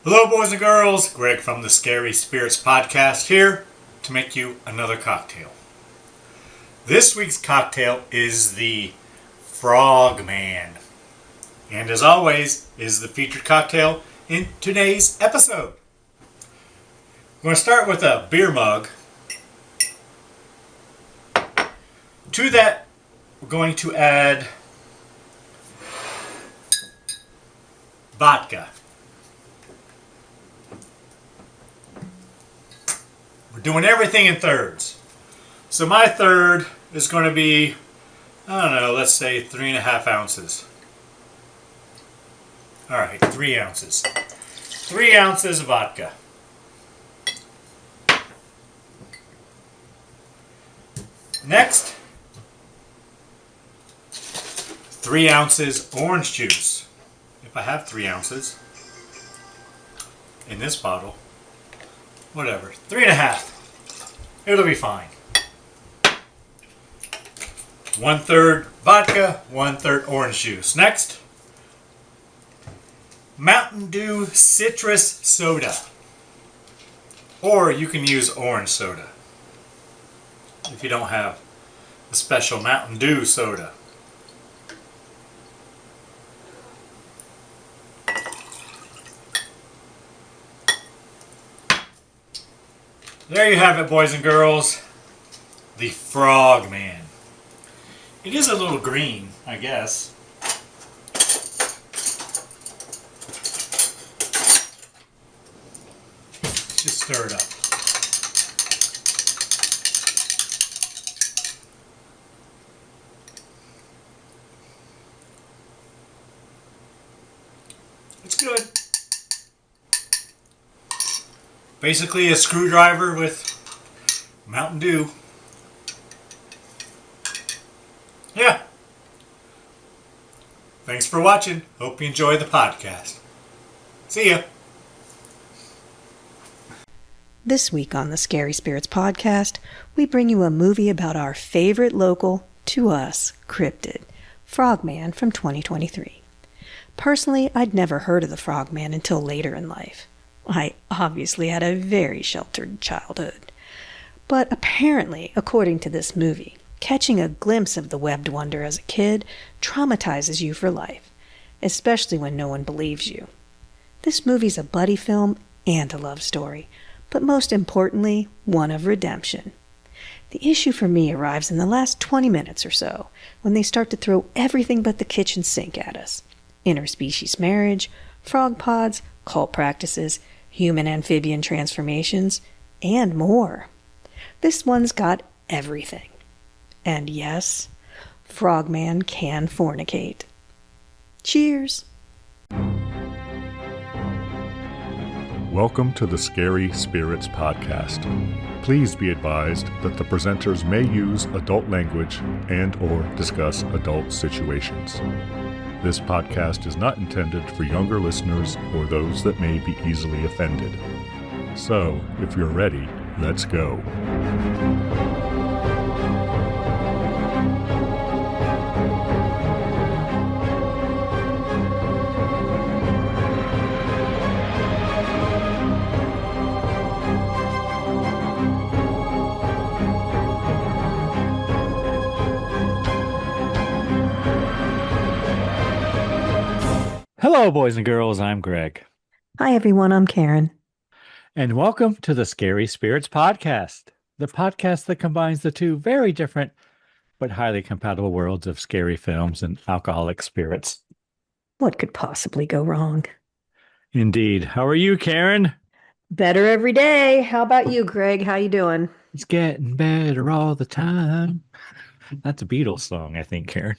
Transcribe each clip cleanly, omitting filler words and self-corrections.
Hello, boys and girls. Greg from the Scary Spirits Podcast here to make you another cocktail. This week's cocktail is the Frogman, and as always, is the featured cocktail in today's episode. I'm going to start with a beer mug. To that, we're going to add vodka. We're doing everything in thirds. So my third is going to be, I don't know, let's say 3.5 ounces. Alright, 3 ounces. 3 ounces of vodka. Next, 3 ounces orange juice. If I have 3 ounces in this bottle, whatever, 3.5. It'll be fine. 1/3 vodka, 1/3 orange juice. Next, Mountain Dew citrus soda. Or you can use orange soda if you don't have a special Mountain Dew soda. There you have it, boys and girls. The Frogman. It is a little green, I guess. Just stir it up. It's good. Basically a screwdriver with Mountain Dew. Yeah. Thanks for watching. Hope you enjoy the podcast. See ya. This week on the Scary Spirits Podcast, we bring you a movie about our favorite local, to us, cryptid, Frogman from 2023. Personally, I'd never heard of the Frogman until later in life. I obviously had a very sheltered childhood. But apparently, according to this movie, catching a glimpse of the webbed wonder as a kid traumatizes you for life, especially when no one believes you. This movie's a buddy film and a love story, but most importantly, one of redemption. The issue for me arrives in the last 20 minutes or so, when they start to throw everything but the kitchen sink at us. Interspecies marriage, frog pods, cult practices, human-amphibian transformations, and more. This one's got everything. And yes, Frogman can fornicate. Cheers! Welcome to the Scary Spirits Podcast. Please be advised that the presenters may use adult language and or discuss adult situations. This podcast is not intended for younger listeners or those that may be easily offended. So, if you're ready, let's go. Hello, boys and girls. I'm Greg. Hi everyone, I'm Karen. And welcome to the Scary Spirits Podcast, the podcast that combines the two very different but highly compatible worlds of scary films and alcoholic spirits. What could possibly go wrong? Indeed. How are you, Karen? Better every day. How about you, Greg? How you doing? It's getting better all the time. That's a Beatles song, I think, Karen.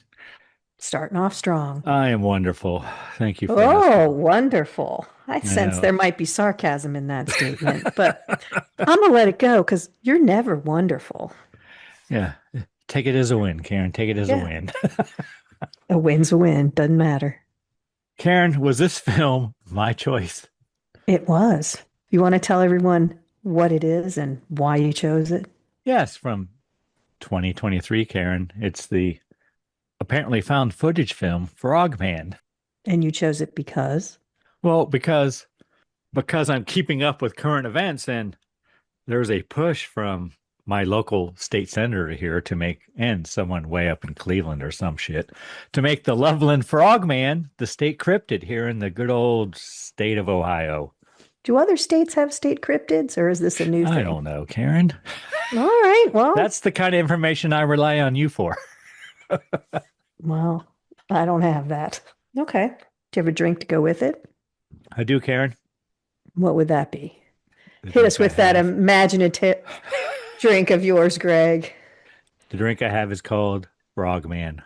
Starting off strong. I am wonderful. Thank you for Oh, asking. wonderful. I sense know. there might be sarcasm in that statement, but I'm going to let it go because you're never wonderful. Yeah. Take it as a win, Karen. Take it as a Yeah. win. A win's a win. Doesn't matter. Karen, was this film my choice? It was. You want to tell everyone what it is and why you chose it? Yes, from 2023, Karen. It's the apparently found footage film Frogman. And you chose it because? Well, because because I'm keeping up with current events, and there's a push from my local state senator here to make, and someone way up in Cleveland or some shit, to make the Loveland Frogman the state cryptid here in the good old state of Ohio. Do other states have state cryptids, or is this a new thing? I don't know, Karen. All right. Well, That's the kind of information I rely on you for. well, I don't have that. Okay. Do you have a drink to go with it? I do, Karen. What would that be? The Hit us drink with I that have- imaginative drink of yours, Greg. The drink I have is called Frogman.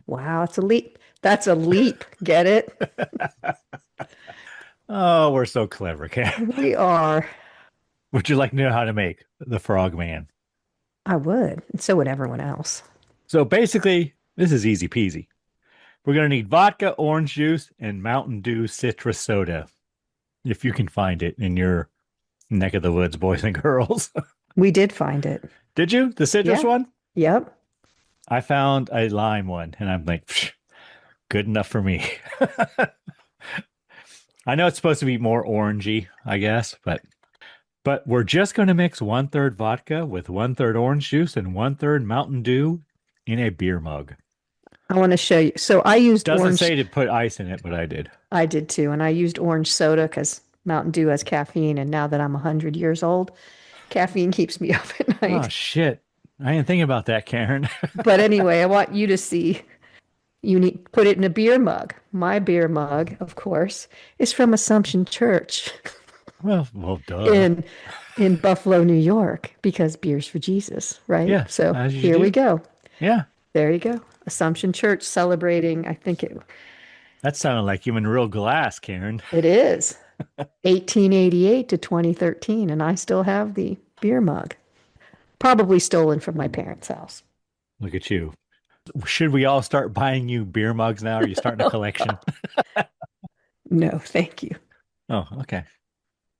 Wow, it's a leap. That's a leap. Get it? Oh, we're so clever, Karen. We are. Would you like to know how to make the Frogman? I would. And so would everyone else. So basically, this is easy peasy. We're going to need vodka, orange juice, and Mountain Dew citrus soda. If you can find it in your neck of the woods, boys and girls. We did find it. Did you? The citrus Yeah. one? Yep. I found a lime one, and I'm like, "Psh, good enough for me." I know it's supposed to be more orangey, I guess, but we're just going to mix 1/3 vodka with 1/3 orange juice and 1/3 Mountain Dew in a beer mug. I want to show you. So I used Doesn't orange. say to put ice in it, but I did. I did too. And I used orange soda because Mountain Dew has caffeine. And now that I'm 100 years old, caffeine keeps me up at Oh, night. shit. I didn't think about that, Karen. But anyway, I want you to see. You need put it in a beer mug. My beer mug, of course, is from Assumption Church well, duh. in Buffalo, New York, because beer's for Jesus, right? Yeah, So as you here we do. go. Yeah, There you go. Assumption Church celebrating, I think that sounded like you in real glass, Karen. it is 1888 to 2013, and I still have the beer mug. Probably stolen from my parents' house. Look at you. Should we all start buying you beer mugs now? Are you starting a collection? No, thank you. Oh, okay.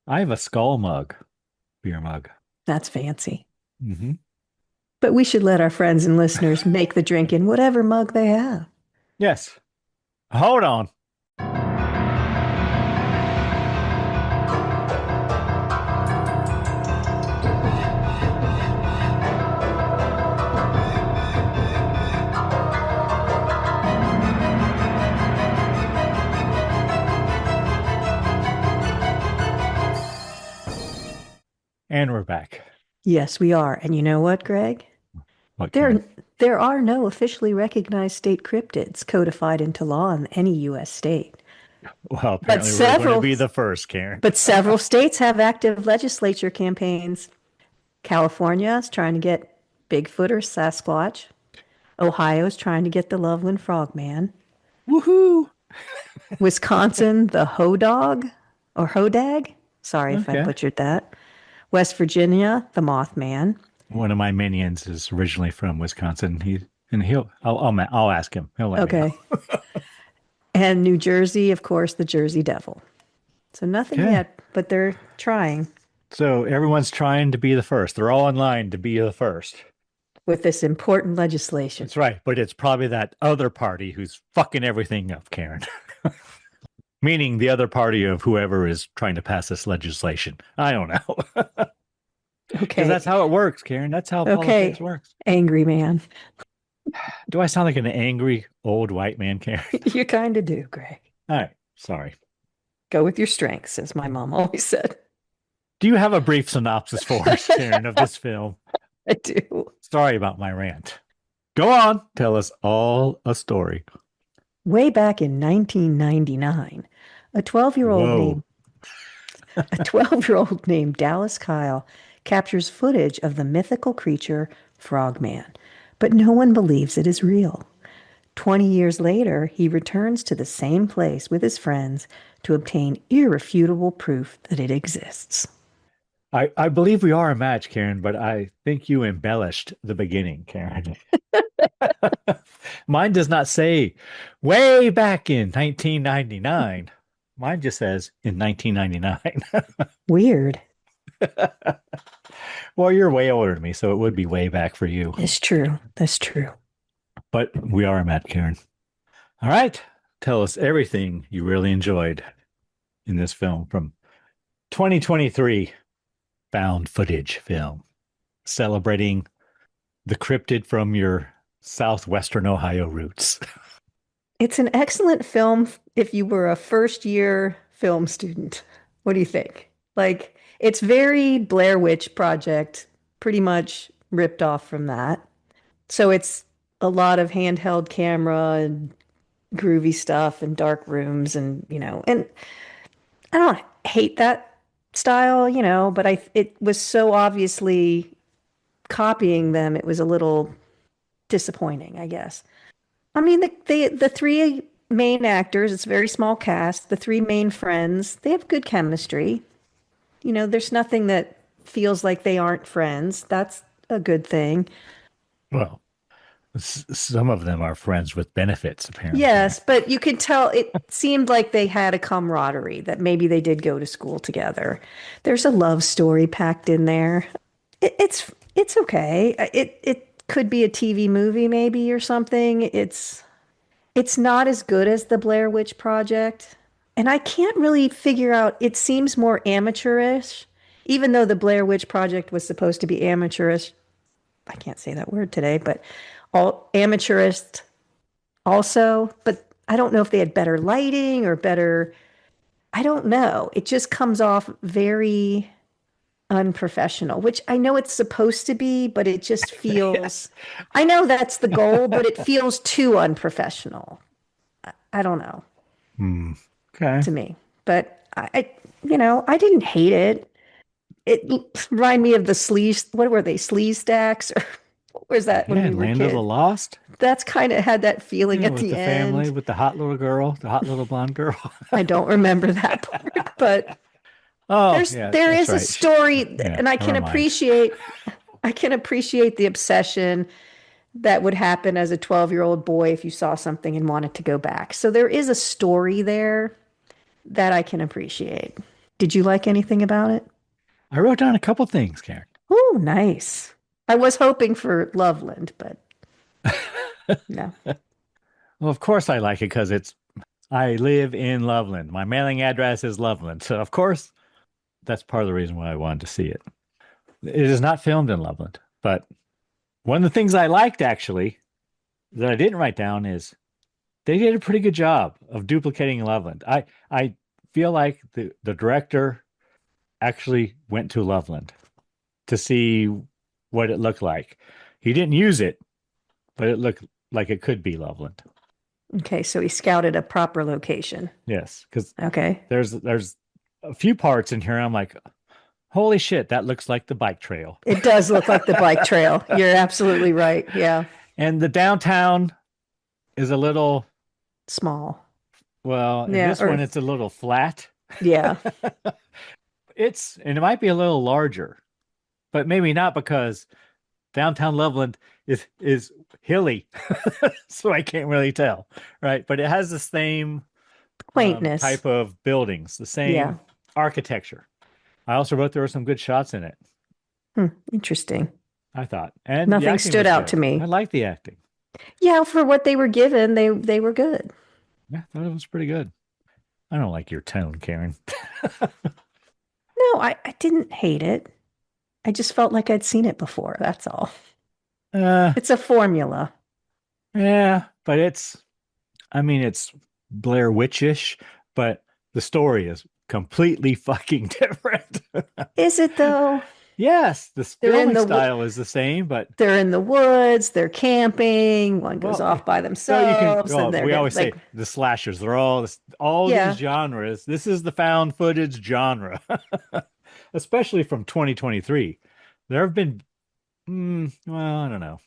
I have a skull mug, beer mug. That's fancy. Mm-hmm. But we should let our friends and listeners make the drink in whatever mug they have. Yes. Hold on. And we're back. Yes, we are. And you know what, Greg? What, Karen? There are no officially recognized state cryptids codified into law in any U.S. state. Well, apparently we're going several- to be the first, Karen. But several states have active legislature campaigns. California is trying to get Bigfoot or Sasquatch. Ohio is trying to get the Loveland Frogman. Woohoo! Wisconsin, the Hodog or Hodag. Sorry if I Okay. butchered that. West Virginia, the Mothman. One of my minions is originally from Wisconsin. I'll ask him. He'll let me know. Okay. And New Jersey, of course, the Jersey Devil. So nothing Okay. yet, but they're trying So everyone's trying to be the first. They're all in line to be the first. with this important legislation. That's right. But it's probably that other party who's fucking everything up, Karen. Meaning the other party of whoever is trying to pass this legislation. I don't know. Because Okay. that's how it works, Karen. That's how Okay. politics works. Angry man. Do I sound like an angry old white man, Karen? You kind of do, Greg. All right. Sorry. Go with your strengths, as my mom always said. Do you have a brief synopsis for us, Karen, of this film? I do. Sorry about my rant. Go on. Tell us all a story. Way back in 1999, a 12-year-old Whoa. named a 12-year-old named Dallas Kyle captures footage of the mythical creature Frogman, but no one believes it is real. 20 years later, he returns to the same place with his friends to obtain irrefutable proof that it exists. I believe we are a match, Karen, but I think you embellished the beginning, Karen. Mine does not say way back in 1999. Mine just says in 1999. Weird. Well, you're way older than me, so it would be way back for you. It's true. That's true. But we are a match, Karen. All right. Tell us everything you really enjoyed in this film from 2023 found footage film celebrating the cryptid from your southwestern Ohio roots. It's an excellent film if you were a first year film student. What do you think? Like, it's very Blair Witch Project, pretty much ripped off from that. So it's a lot of handheld camera and groovy stuff and dark rooms and I don't hate that style, but it was so obviously copying them, it was a little disappointing, I guess. I mean, the three main actors, it's a very small cast, the three main friends, they have good chemistry. There's nothing that feels like they aren't friends. That's a good thing. Well, some of them are friends with benefits, apparently. Yes, but you could tell it seemed like they had a camaraderie, that maybe they did go to school together. There's a love story packed in there. It's okay. It could be a TV movie maybe or something. It's not as good as the Blair Witch Project. And I can't really figure out, it seems more amateurish, even though the Blair Witch Project was supposed to be amateurish. I can't say that word today, but all amateurist also. But I don't know if they had better lighting or better, I don't know. It just comes off very unprofessional, which I know it's supposed to be, but it just feels, I know that's the goal, but it feels too unprofessional. I don't know. Okay. To me, but I didn't hate it. It reminded me of the sleeves. What were they? Sleeve stacks? Or what was that when we were Land of kids? the Lost. That's kind of had that feeling at with the the end. family, with the hot little girl, the hot little blonde girl. I don't remember that part, but Oh, there is that's a right. story, Yeah, and I can never mind. appreciate the obsession that would happen as a 12-year-old boy if you saw something and wanted to go back. So there is a story there that I can appreciate. Did you like anything about it? I wrote down a couple things, Karen. Oh, nice. I was hoping for Loveland, but no. Well, of course I like it because I live in Loveland. My mailing address is Loveland. So, of course, that's part of the reason why I wanted to see it. It is not filmed in Loveland, but one of the things I liked actually that I didn't write down is they did a pretty good job of duplicating Loveland. I feel like the director actually went to Loveland to see what it looked like. He didn't use it, but it looked like it could be Loveland. Okay, so he scouted a proper location. Yes, because Okay. there's a few parts in here I'm like, holy shit, that looks like the bike trail. It does look like the bike trail. You're absolutely right. Yeah. And the downtown is a little, Small. well, in Yeah, this one it's a little flat. Yeah. And it might be a little larger, but maybe not because downtown Loveland is hilly. So I can't really tell, right? But it has the same Quaintness. type of buildings, the same architecture. I also wrote there were some good shots in it, Interesting. I thought. And the Nothing acting stood was out good. to me. I liked the acting. Yeah, for what they were given, they were good. Yeah, I thought it was pretty good. I don't like your tone, Karen. No, I didn't hate it. I just felt like I'd seen it before. That's all. It's a formula. Yeah, but it's Blair Witch-ish, but the story is completely fucking different. Is it though? Yes, the They're in filming the style is the same, but They're in the woods, they're camping, one goes off by so themselves, and they're we always like, say the slashers, they're all Yeah. these genres. This is the found footage genre, especially from 2023. There have been, well, I don't know.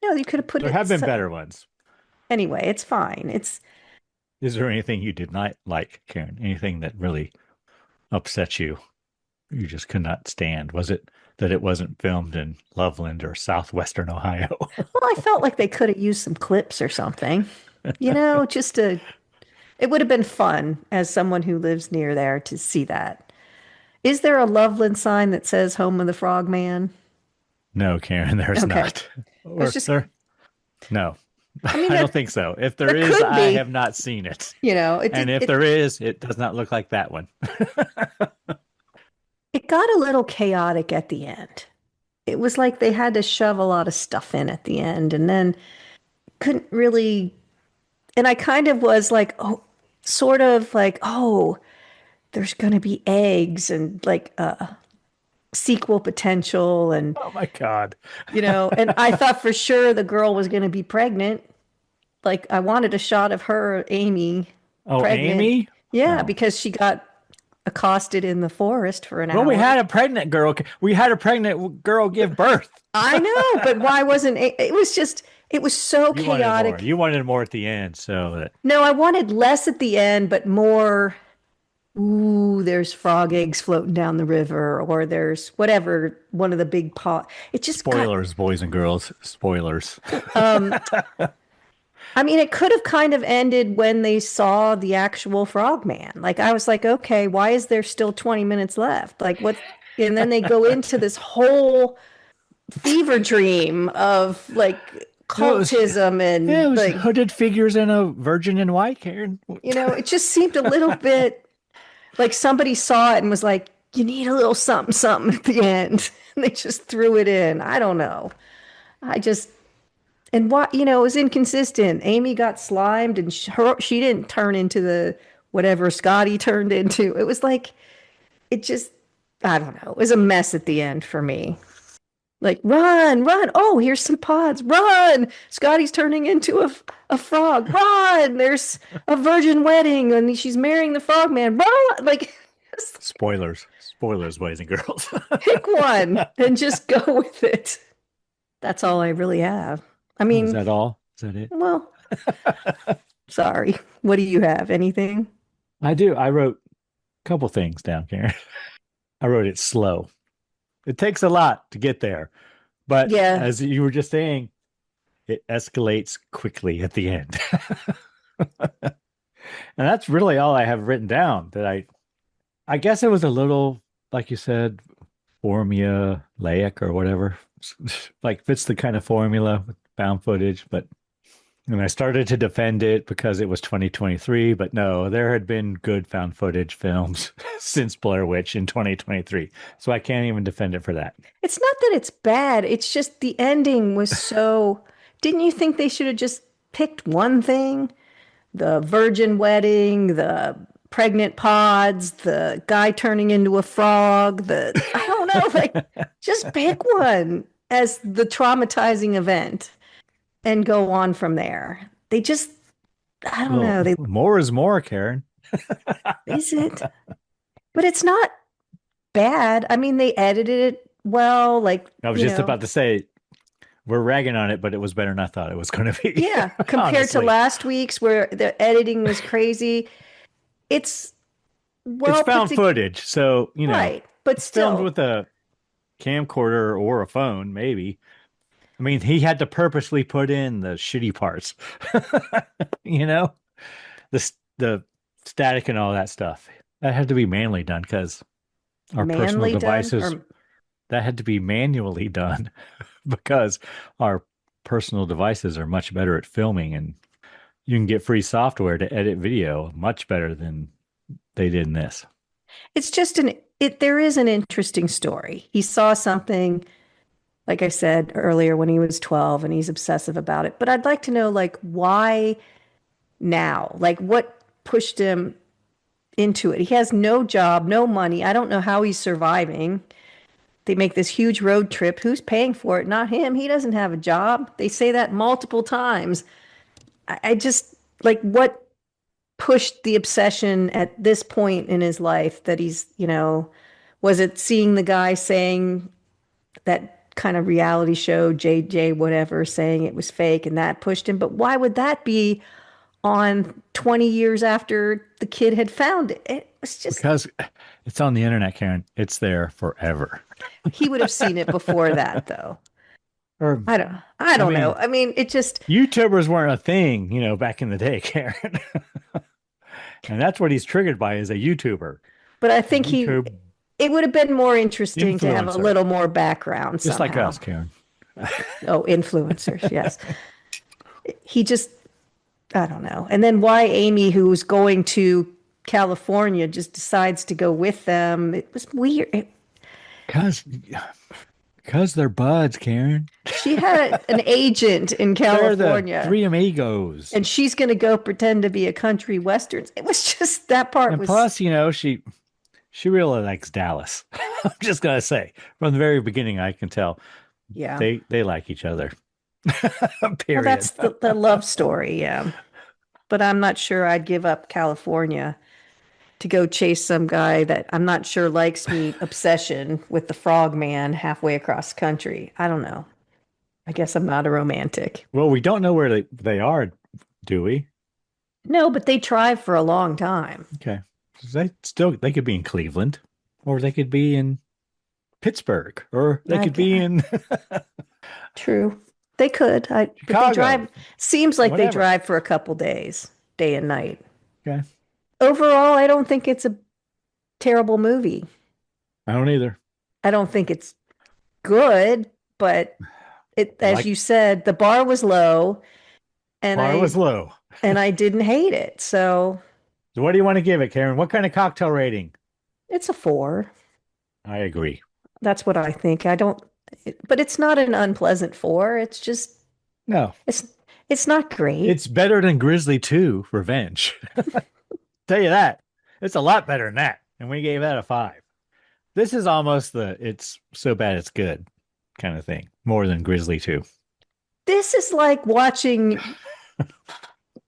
no, you could have put There it. have been better ones. Anyway, it's fine. Is there anything you did not like, Karen? Anything that really upset you? You just could not stand? Was it that it wasn't filmed in Loveland or southwestern Ohio? Well, I felt like they could have used some clips or something. It would have been fun as someone who lives near there to see that. Is there a Loveland sign that says "Home of the Frogman"? No, Karen, there's Okay. not. Or just, no, I mean, I don't think so. If there there is, could I be. have not seen it. It And if it, there is, it does not look like that one. got a little chaotic at the end. It was like they had to shove a lot of stuff in at the end and then couldn't really. And I kind of was like, oh, sort of like, oh, there's going to be eggs and like sequel potential. And, Oh my God. and I thought for sure the girl was going to be pregnant. Like I wanted a shot of her, Amy, Oh, pregnant. Amy? Yeah, Oh. because she got accosted in the forest for an Well, hour. we had a pregnant girl. We had a pregnant girl give birth. I know, but why wasn't it was just it was so You wanted chaotic. more. You wanted more at the end, so that No, I wanted less at the end, but more. Ooh, there's frog eggs floating down the river, or there's whatever one of the big pot. It just got. spoilers, boys and girls. Spoilers. I mean, it could have kind of ended when they saw the actual frogman. Like I was like, okay, why is there still 20 minutes left? Like what? And then they go into this whole fever dream of like cultism and Yeah, it was like hooded figures and a virgin in white, Karen. it just seemed a little bit like somebody saw it and was like, you need a little something, something at the end. And they just threw it in. I don't know. I just, and what, it was inconsistent. Amy got slimed and she didn't turn into the whatever Scotty turned into. It was like, it just, I don't know. It was a mess at the end for me. Like, run, run. Oh, here's some pods. Run. Scotty's turning into a frog. Run. There's a virgin wedding and she's marrying the frogman. Run. Like, Spoilers. Spoilers, boys and girls. pick one and just go with it. That's all I really have. I mean, Is that all? Is that it? well, sorry. What do you have? Anything? I do. I wrote a couple things down, Karen. I wrote it slow. It takes a lot to get there. But Yeah. as you were just saying, it escalates quickly at the end. And that's really all I have written down. That I guess it was a little, like you said, formulaic or whatever. Like fits the kind of formula with found footage. And I started to defend it because it was 2023, but no, there had been good found footage films since Blair Witch in 2023. So I can't even defend it for that. It's not that it's bad. It's just the ending was so. Didn't you think they should have just picked one thing? The virgin wedding, the pregnant pods, the guy turning into a frog, I don't know, like just pick one as the traumatizing event and go on from there. They just, I don't know. More is more, Karen. Is it? But it's not bad. I mean, they edited it well. Like I was just about to say, we're ragging on it, but it was better than I thought it was going to be. Yeah, compared to last week's where the editing was crazy. It's found footage, so right, but still filmed with a camcorder or a phone, maybe. I mean, he had to purposely put in the shitty parts, the static and all that stuff. That had to be manually done because our personal devices. That had to be manually done because our personal devices are much better at filming, and you can get free software to edit video much better than they did in this. It's just there is an interesting story. He saw something, like I said earlier, when he was 12 and he's obsessive about it. But I'd like to know, like, why now? Like, what pushed him into it? He has no job, no money. I don't know how he's surviving. They make this huge road trip. Who's paying for it? Not him. He doesn't have a job. They say that multiple times. I just, like, what pushed the obsession at this point in his life that he's, was it seeing the guy saying that kind of reality show, JJ, whatever, saying it was fake and that pushed him? But why would that be on 20 years after the kid had found it? It was just because it's on the internet, Karen. It's there forever. He would have seen it before that, though. Or I don't know. I mean, it just YouTubers weren't a thing, back in the day, Karen. And that's what he's triggered by is a YouTuber. But I think it would have been more interesting to have a little more background. Just somehow. like us, Karen. Oh, influencers, yes. He just, I don't know. And then why Amy, who's going to California, just decides to go with them. It was weird. Because they're buds, Karen. She had an agent in They're the California, three amigos. and she's going to go pretend to be a country western. It was just that part And was. plus, she really likes Dallas. I'm just gonna say, from the very beginning, I can tell Yeah. they like each other. Well, Period. that's the love story, yeah. But I'm not sure I'd give up California to go chase some guy that I'm not sure likes me obsession with the frogman halfway across the country. I don't know. I guess I'm not a romantic. Well, we don't know where they are, do we? No, but they tried for a long time. Okay. They could be in Cleveland, or they could be in Pittsburgh, or they could be in True. They could. But Chicago. they drive. Seems like they Whatever. drive for a couple days, day and night. Okay. Overall, I don't think it's a terrible movie. I don't either. I don't think it's good, but as you said, the bar was low, and Bar was low. and I didn't hate it. So So what do you want to give it, Karen? What kind of cocktail rating? it's a 4. I agree. That's what I think. But it's not an unpleasant 4. It's just No, it's not great. it's better than Grizzly 2 Revenge. Tell you that. It's a lot better than that. And we gave that a 5. This is almost it's so bad it's good kind of thing, more than Grizzly 2. This is like watching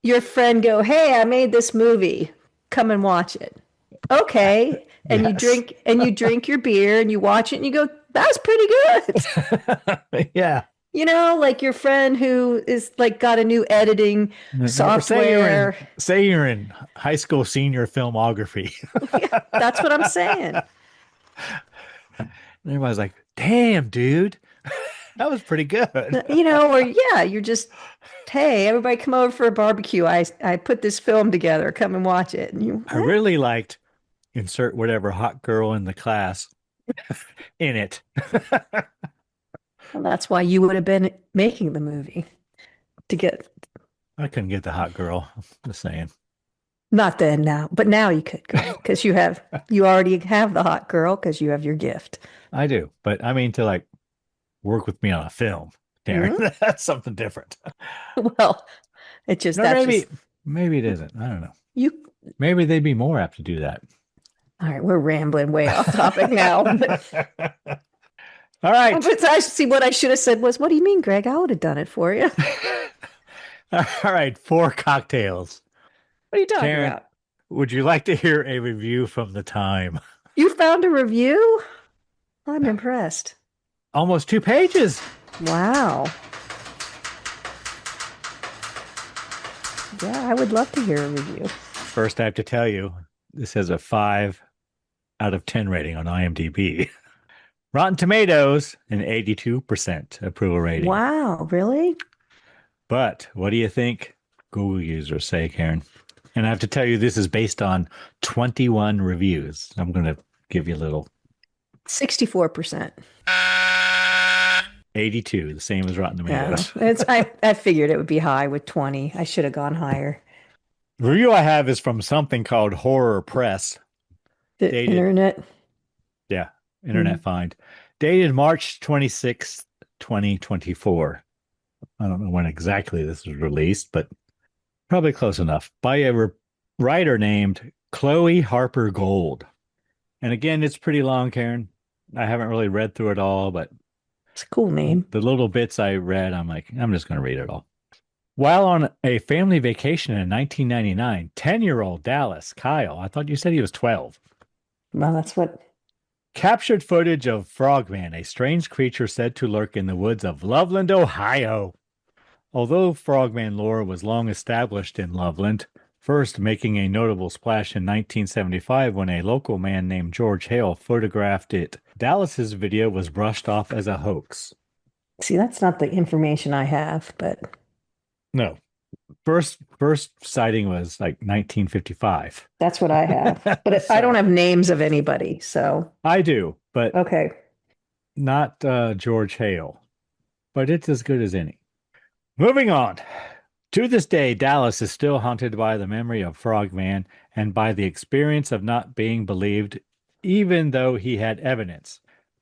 your friend go, "Hey, I made this movie. Come and watch it." Okay. And Yes. you drink your beer and you watch it and you go, "That was pretty good." Yeah. Like your friend who is like got a new editing software. Say you're in high school senior filmography. Yeah, that's what I'm saying. And everybody's like, damn, dude, that was pretty good. You're just, "Hey, everybody come over for a barbecue. I put this film together. Come and watch it." And I really liked insert whatever hot girl in the class in it. well, that's why you would have been making the movie to get, I couldn't get the hot girl. Just saying. not then now, but now you could go because you already have the hot girl because you have your gift. I do. But I mean, to like work with me on a film, Karen, that's something different. Well, it just, No, that's maybe it isn't. I don't know. you. Maybe they'd be more apt to do that. All right, we're rambling way off topic now. All right. But I see what I should have said was, "What do you mean, Greg? I would have done it for you." All right. 4 cocktails. What are you talking Karen, about? would you like to hear a review from the time? You found a review? I'm impressed. Almost 2 pages. Wow. Yeah, I would love to hear a review. First, I have to tell you, this has a 5 out of 10 rating on IMDb. Rotten Tomatoes, an 82% approval rating. Wow, really? But what do you think Google users say, Karen? And I have to tell you, this is based on 21 reviews. I'm going to give you a little. 64%. 82, the same as Rotten Yeah, Tomatoes. I figured it would be high with 20. I should have gone higher. The review I have is from something called Horror Press. The Dated. internet. Yeah, internet find. Dated March 26th, 2024. I don't know when exactly this was released, but probably close enough. By a writer named Chloe Harper Gold. And again, it's pretty long, Karen. I haven't really read through it all, but It's a cool name. the little bits I read, I'm like, I'm just going to read it all. While on a family vacation in 1999, 10-year-old Dallas Kyle, I thought you said he was 12, Well, that's what. captured footage of Frogman, a strange creature said to lurk in the woods of Loveland, Ohio. Although Frogman lore was long established in Loveland, first making a notable splash in 1975 when a local man named George Hale photographed it, Dallas's video was brushed off as a hoax. See, that's not the information I have, but No. First sighting was like 1955. that's what I have. But I don't have names of anybody, so I do, but okay. not George Hale. But it's as good as any. Moving on. To this day, Dallas is still haunted by the memory of Frogman and by the experience of not being believed, even though he had evidence.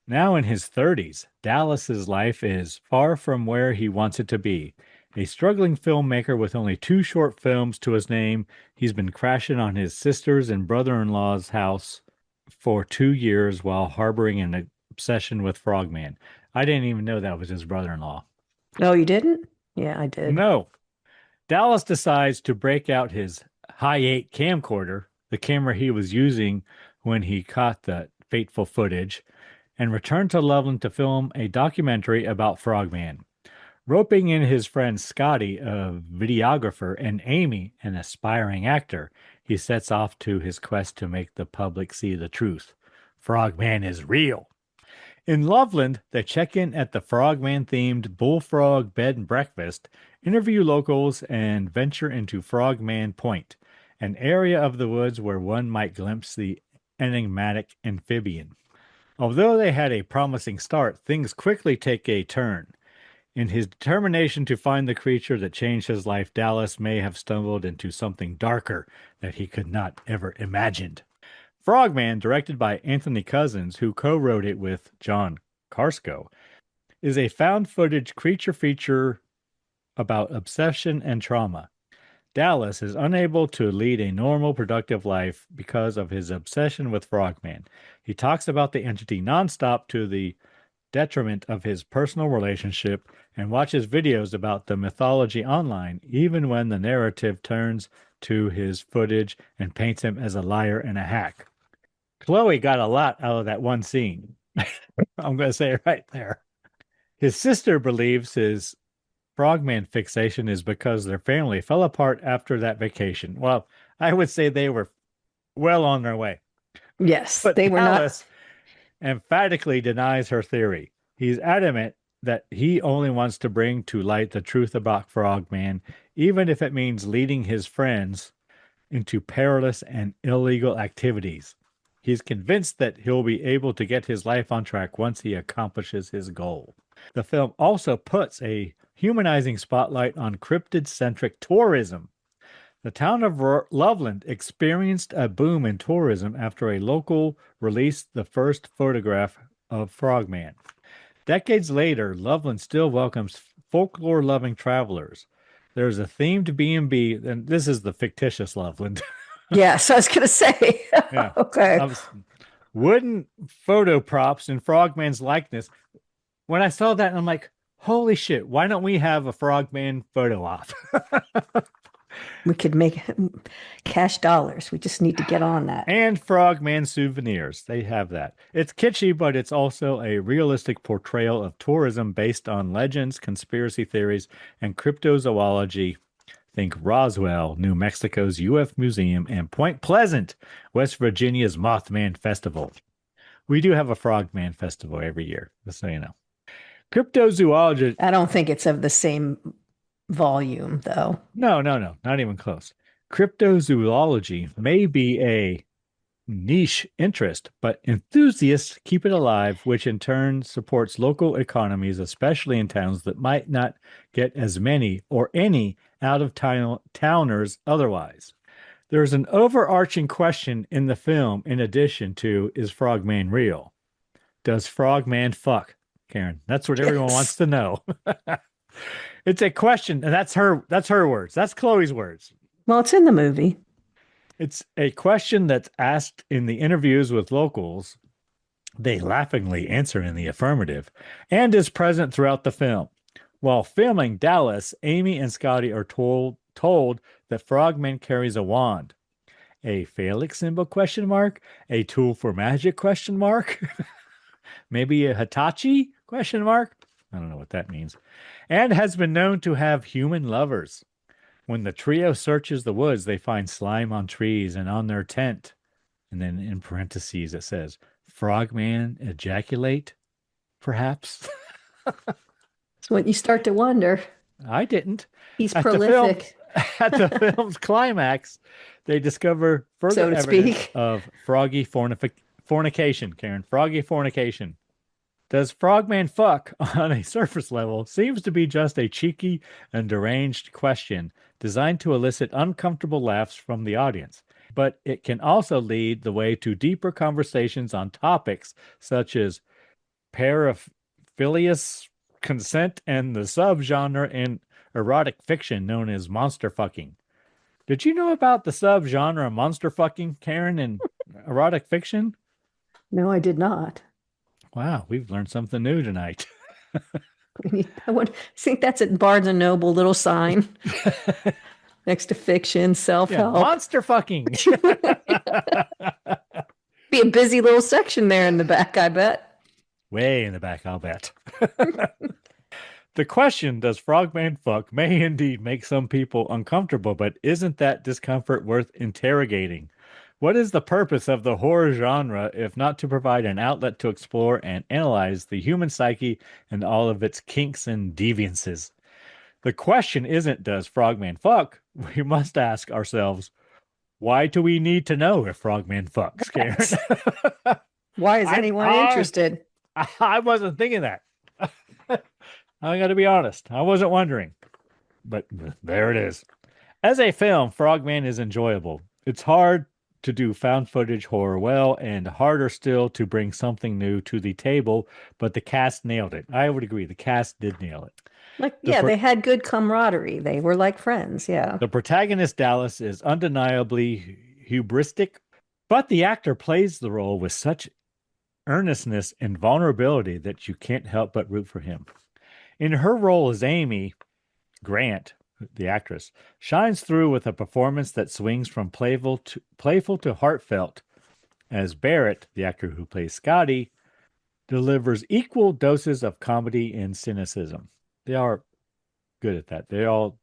Now in his 30s, Dallas's life is far from where he wants it to be. A struggling filmmaker with only 2 short films to his name, he's been crashing on his sister's and brother-in-law's house for 2 years while harboring an obsession with Frogman. I didn't even know that was his brother-in-law. Oh, you didn't? Yeah, I did. No. Dallas decides to break out his Hi8 camcorder, the camera he was using when he caught the fateful footage, and return to Loveland to film a documentary about Frogman. Roping in his friend Scotty, a videographer, and Amy, an aspiring actor, he sets off to his quest to make the public see the truth. Frogman is real. In Loveland, they check in at the Frogman-themed Bullfrog Bed and Breakfast, interview locals, and venture into Frogman Point, an area of the woods where one might glimpse the enigmatic amphibian. Although they had a promising start, things quickly take a turn. In his determination to find the creature that changed his life, Dallas may have stumbled into something darker that he could not ever imagined. Frogman, directed by Anthony Cousins, who co-wrote it with John Carsko, is a found footage creature feature about obsession and trauma. Dallas is unable to lead a normal, productive life because of his obsession with Frogman. He talks about the entity nonstop to the detriment of his personal relationship and watches videos about the mythology online, even when the narrative turns to his footage and paints him as a liar and a hack. Chloe got a lot out of that one scene. I'm going to say it right there. His sister believes his Frogman fixation is because their family fell apart after that vacation. Well, I would say they were well on their way. Yes, But they were Dallas emphatically denies her theory. He's adamant that he only wants to bring to light the truth about Frogman, even if it means leading his friends into perilous and illegal activities. He's convinced that he'll be able to get his life on track once he accomplishes his goal. The film also puts a humanizing spotlight on cryptid-centric tourism. The town of Loveland experienced a boom in tourism after a local released the first photograph of Frogman. Decades later, Loveland still welcomes folklore-loving travelers. There's a themed B&B, and this is the fictitious Loveland. Yes, I was going to say. Yeah. Okay. Wooden photo props in Frogman's likeness. When I saw that, I'm like, holy shit, why don't we have a Frogman photo op? We could make cash dollars. We just need to get on that. And Frogman souvenirs. They have that. It's kitschy, but it's also a realistic portrayal of tourism based on legends, conspiracy theories, and cryptozoology. Think Roswell, New Mexico's UF Museum, and Point Pleasant, West Virginia's Mothman Festival. We do have a Frogman Festival every year, just so you know. Cryptozoology. I don't think it's of the same volume, though. No, not even close. Cryptozoology may be a niche interest, but enthusiasts keep it alive, which in turn supports local economies, especially in towns that might not get as many or any out-of-towners otherwise. There's an overarching question in the film in addition to, is Frogman real? Does Frogman fuck? Karen, that's what everyone wants to know. It's a question, and that's her words. That's Chloe's words. Well, it's in the movie. It's a question that's asked in the interviews with locals. They laughingly answer in the affirmative and is present throughout the film. While filming Dallas, Amy and Scotty are told that Frogman carries a wand. A phallic symbol question mark? A tool for magic question mark? Maybe a Hitachi question mark? I don't know what that means. And has been known to have human lovers. When the trio searches the woods, they find slime on trees and on their tent. And then in parentheses, it says, Frogman ejaculate, perhaps? It's when you start to wonder. I didn't. He's prolific. At the film's climax, they discover further evidence of froggy fornication, Karen. Froggy fornication. Does Frogman fuck on a surface level seems to be just a cheeky and deranged question designed to elicit uncomfortable laughs from the audience. But it can also lead the way to deeper conversations on topics such as paraphilious consent and the subgenre in erotic fiction known as monster fucking. Did you know about the subgenre monster fucking, Karen, in erotic fiction? No, I did not. Wow, we've learned something new tonight. I think that's at Barnes and Noble, little sign next to fiction, Yeah, self-help. monster fucking. Be a busy little section there in the back, I bet. Way in the back, I'll bet. The question, does Frogman fuck, may indeed make some people uncomfortable, but isn't that discomfort worth interrogating? What is the purpose of the horror genre if not to provide an outlet to explore and analyze the human psyche and all of its kinks and deviances? The question isn't, does Frogman fuck? We must ask ourselves, why do we need to know if Frogman fucks, Karen? Why is anyone interested? I wasn't thinking that. I got to be honest. I wasn't wondering. But there it is. As a film, Frogman is enjoyable. It's hard to do found footage horror well and harder still to bring something new to the table, but the cast nailed it. I would agree. The cast did nail it. They had good camaraderie. They were like friends, yeah. The protagonist, Dallas, is undeniably hubristic, but the actor plays the role with such earnestness and vulnerability that you can't help but root for him. In her role as Amy, Grant, the actress, shines through with a performance that swings from playful to heartfelt, as Barrett, the actor who plays Scotty, delivers equal doses of comedy and cynicism. They are good at that. They all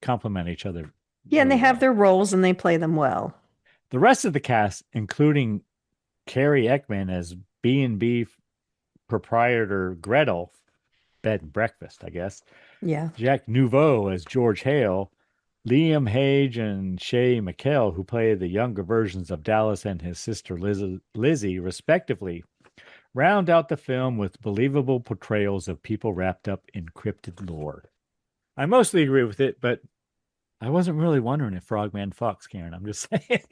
complement each other. Yeah, and they have well. their roles and they play them well. The rest of the cast, including Carrie Eckman as B&B proprietor Gretel, bed and breakfast, I guess. Yeah. Jack Nouveau as George Hale, Liam Hage and Shay McKell, who play the younger versions of Dallas and his sister Lizzie, respectively, round out the film with believable portrayals of people wrapped up in cryptid lore. I mostly agree with it, but I wasn't really wondering if Frogman fucks, Karen. I'm just saying.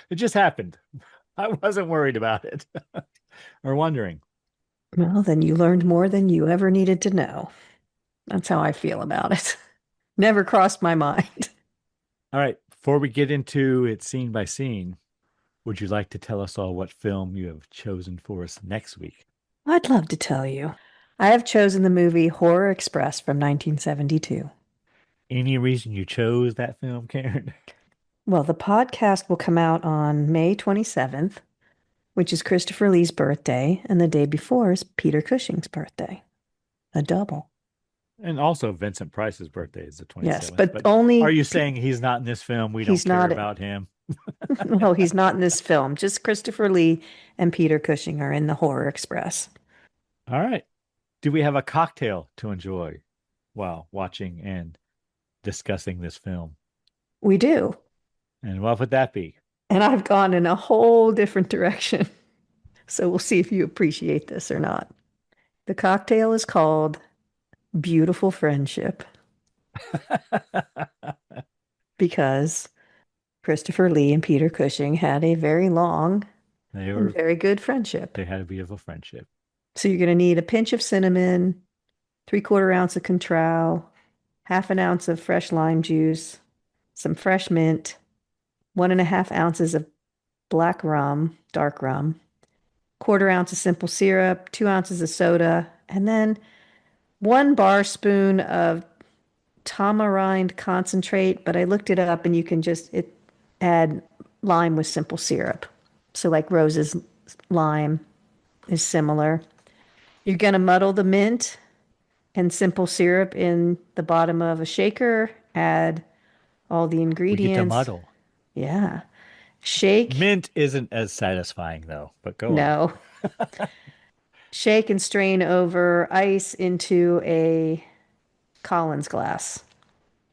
It just happened. I wasn't worried about it or wondering. Well, then you learned more than you ever needed to know. That's how I feel about it. Never crossed my mind. All right. Before we get into it scene by scene, would you like to tell us all what film you have chosen for us next week? I'd love to tell you. I have chosen the movie Horror Express from 1972. Any reason you chose that film, Karen? Well, the podcast will come out on May 27th, which is Christopher Lee's birthday, and the day before is Peter Cushing's birthday. A double. And also Vincent Price's birthday is the 27th. Yes, but only... Are you saying he's not in this film? We don't care about him. No, he's not in this film. Just Christopher Lee and Peter Cushing are in the Horror Express. All right. Do we have a cocktail to enjoy while watching and discussing this film? We do. And what would that be? And I've gone in a whole different direction. So we'll see if you appreciate this or not. The cocktail is called Beautiful Friendship. Because Christopher Lee and Peter Cushing had a very long and very good friendship. They had a beautiful friendship. So you're going to need a pinch of cinnamon, 3/4 ounce of Cointreau, 1/2 ounce of fresh lime juice, some fresh mint, 1.5 ounces of black rum, dark rum, 1/4 ounce of simple syrup, 2 ounces of soda, and then 1 bar spoon of tamarind concentrate. But I looked it up and you can just add lime with simple syrup. So like Rose's lime is similar. You're going to muddle the mint and simple syrup in the bottom of a shaker. Add all the ingredients. We get to muddle. Yeah. Shake. Mint isn't as satisfying though, but go on. No. Shake and strain over ice into a Collins glass.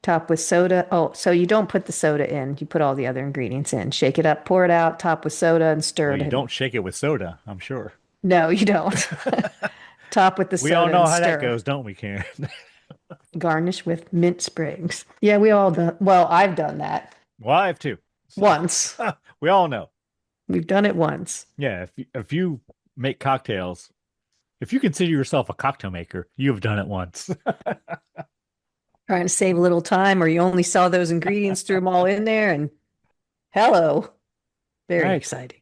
Top with soda. Oh, so you don't put the soda in. You put all the other ingredients in. Shake it up, pour it out, top with soda, and stir it. You don't shake it with soda, I'm sure. No, you don't. Top with the soda. We all know and how stir. that goes, don't we, Karen? Garnish with mint sprigs. Yeah, we all done. Well, I've done that. Well, I have too. So, once. We all know. We've done it once. Yeah, if you make cocktails If you consider yourself a cocktail maker, you have done it once. Trying to save a little time, or you only saw those ingredients, threw them all in there, and hello. Very Right. exciting.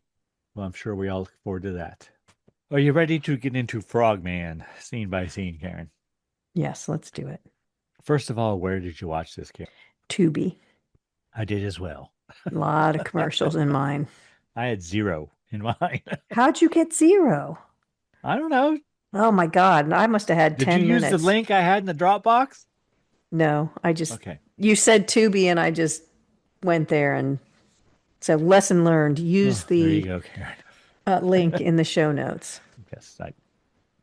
Well, I'm sure we all look forward to that. Are you ready to get into Frogman, scene by scene, Karen? Yes, let's do it. First of all, where did you watch this, Karen? Tubi. I did as well. A lot of commercials in mine. I had 0 in mine. How'd you get 0? I don't know. Oh my God. I must have had Did 10 you use minutes. the link I had in the Dropbox? No, I just, Okay. you said Tubi and I just went there, and so lesson learned, use There you the go, Karen. link in the show notes. Yes,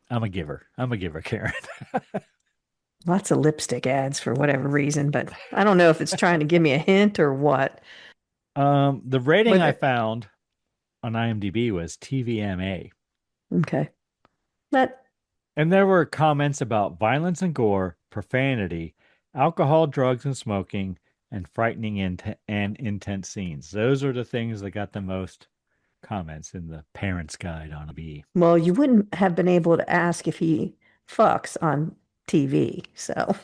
I'm a giver. I'm a giver, Karen. Lots of lipstick ads for whatever reason, but I don't know if it's trying to give me a hint or what. The rating But- I found on IMDb was TVMA. Okay. That, And there were comments about violence and gore, profanity, alcohol, drugs, and smoking, and frightening and intense scenes. Those are the things that got the most comments in the parents' guide on B. well, you wouldn't have been able to ask if he fucks on TV, so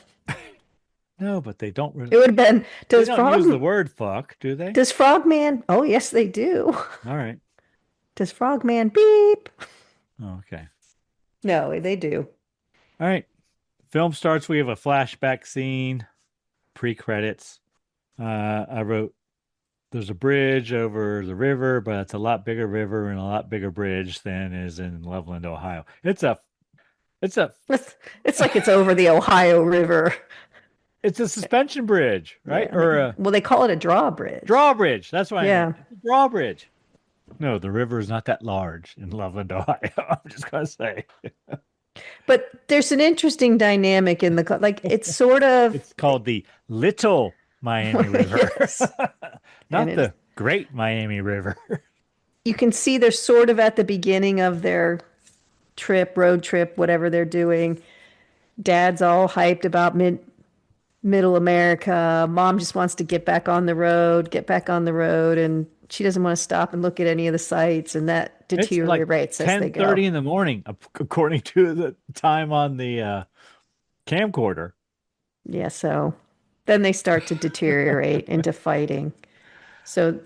No, but they don't it really. would have been, They don't use the word fuck, do they? does Frogman, oh yes they do. All right. Does Frogman beep? Oh, okay. No, they do. All right. Film starts. We have a flashback scene, pre-credits. I wrote, there's a bridge over the river, but it's a lot bigger river and a lot bigger bridge than is in Loveland, Ohio. It's a It's like it's over the Ohio River. It's a suspension bridge, right? Yeah, Or a well, they call it a drawbridge. drawbridge. That's why. Yeah. It's a drawbridge. No, the river is not that large in Loveland, Ohio. I'm just gonna say. But there's an interesting dynamic in the like. It's sort of It's called the Little Miami River, Yes. not And the Great Miami River. you can see they're sort of at the beginning of their road trip, whatever they're doing. Dad's all hyped about middle America. Mom just wants to get back on the road, and she doesn't want to stop and look at any of the sights, and that deteriorates as they go. 10:30 in the morning, according to the time on the camcorder. Yeah, so then they start to deteriorate into fighting. So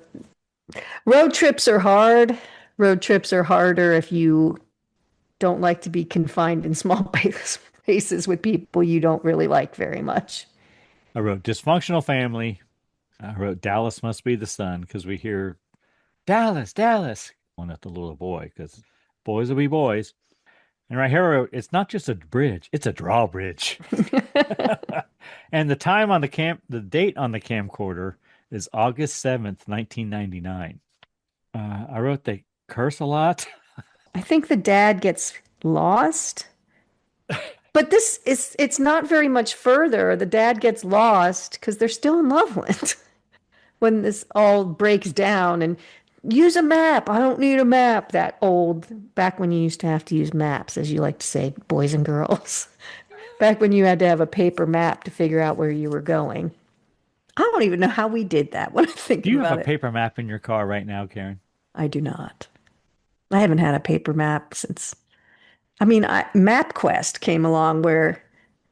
road trips are hard. Road trips are harder if you don't like to be confined in small spaces with people you don't really like very much. I wrote dysfunctional family. I wrote Dallas must be the son because we hear Dallas, one at the little boy because boys will be boys. And right here I wrote, it's not just a bridge, it's a drawbridge. And the time on the date on the camcorder is August 7th, 1999. I wrote they curse a lot. I think the dad gets lost. But it's not very much further. The dad gets lost because they're still in Loveland when this all breaks down. And use a map. I don't need a map. That old, back when you used to have to use maps, as you like to say, boys and girls. Back when you had to have a paper map to figure out where you were going. I don't even know how we did that when I think Do you about have a it. paper map in your car right now, Karen? I do not. I haven't had a paper map since. I mean, MapQuest came along where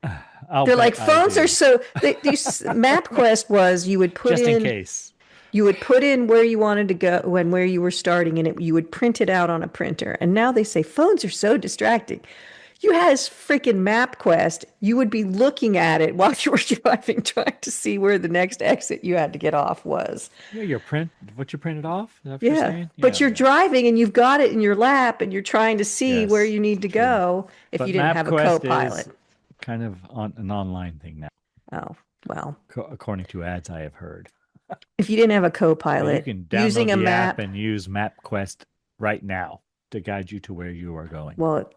they're like phones are so. MapQuest was you would put just in in case. You would put in where you wanted to go and where you were starting, and you would print it out on a printer. And now they say phones are so distracting. You had this freaking MapQuest. You would be looking at it while you were driving, trying to see where the next exit you had to get off was. Yeah, what you printed off? Is that what you're saying? But you're driving and you've got it in your lap and you're trying to see Yes, where you need to go if But you didn't have a MapQuest co-pilot. is kind of an online thing now, Oh, well, according to ads I have heard. if you didn't have a You co-pilot, can download using a the map, app and use MapQuest right now to guide you to where you are going. well,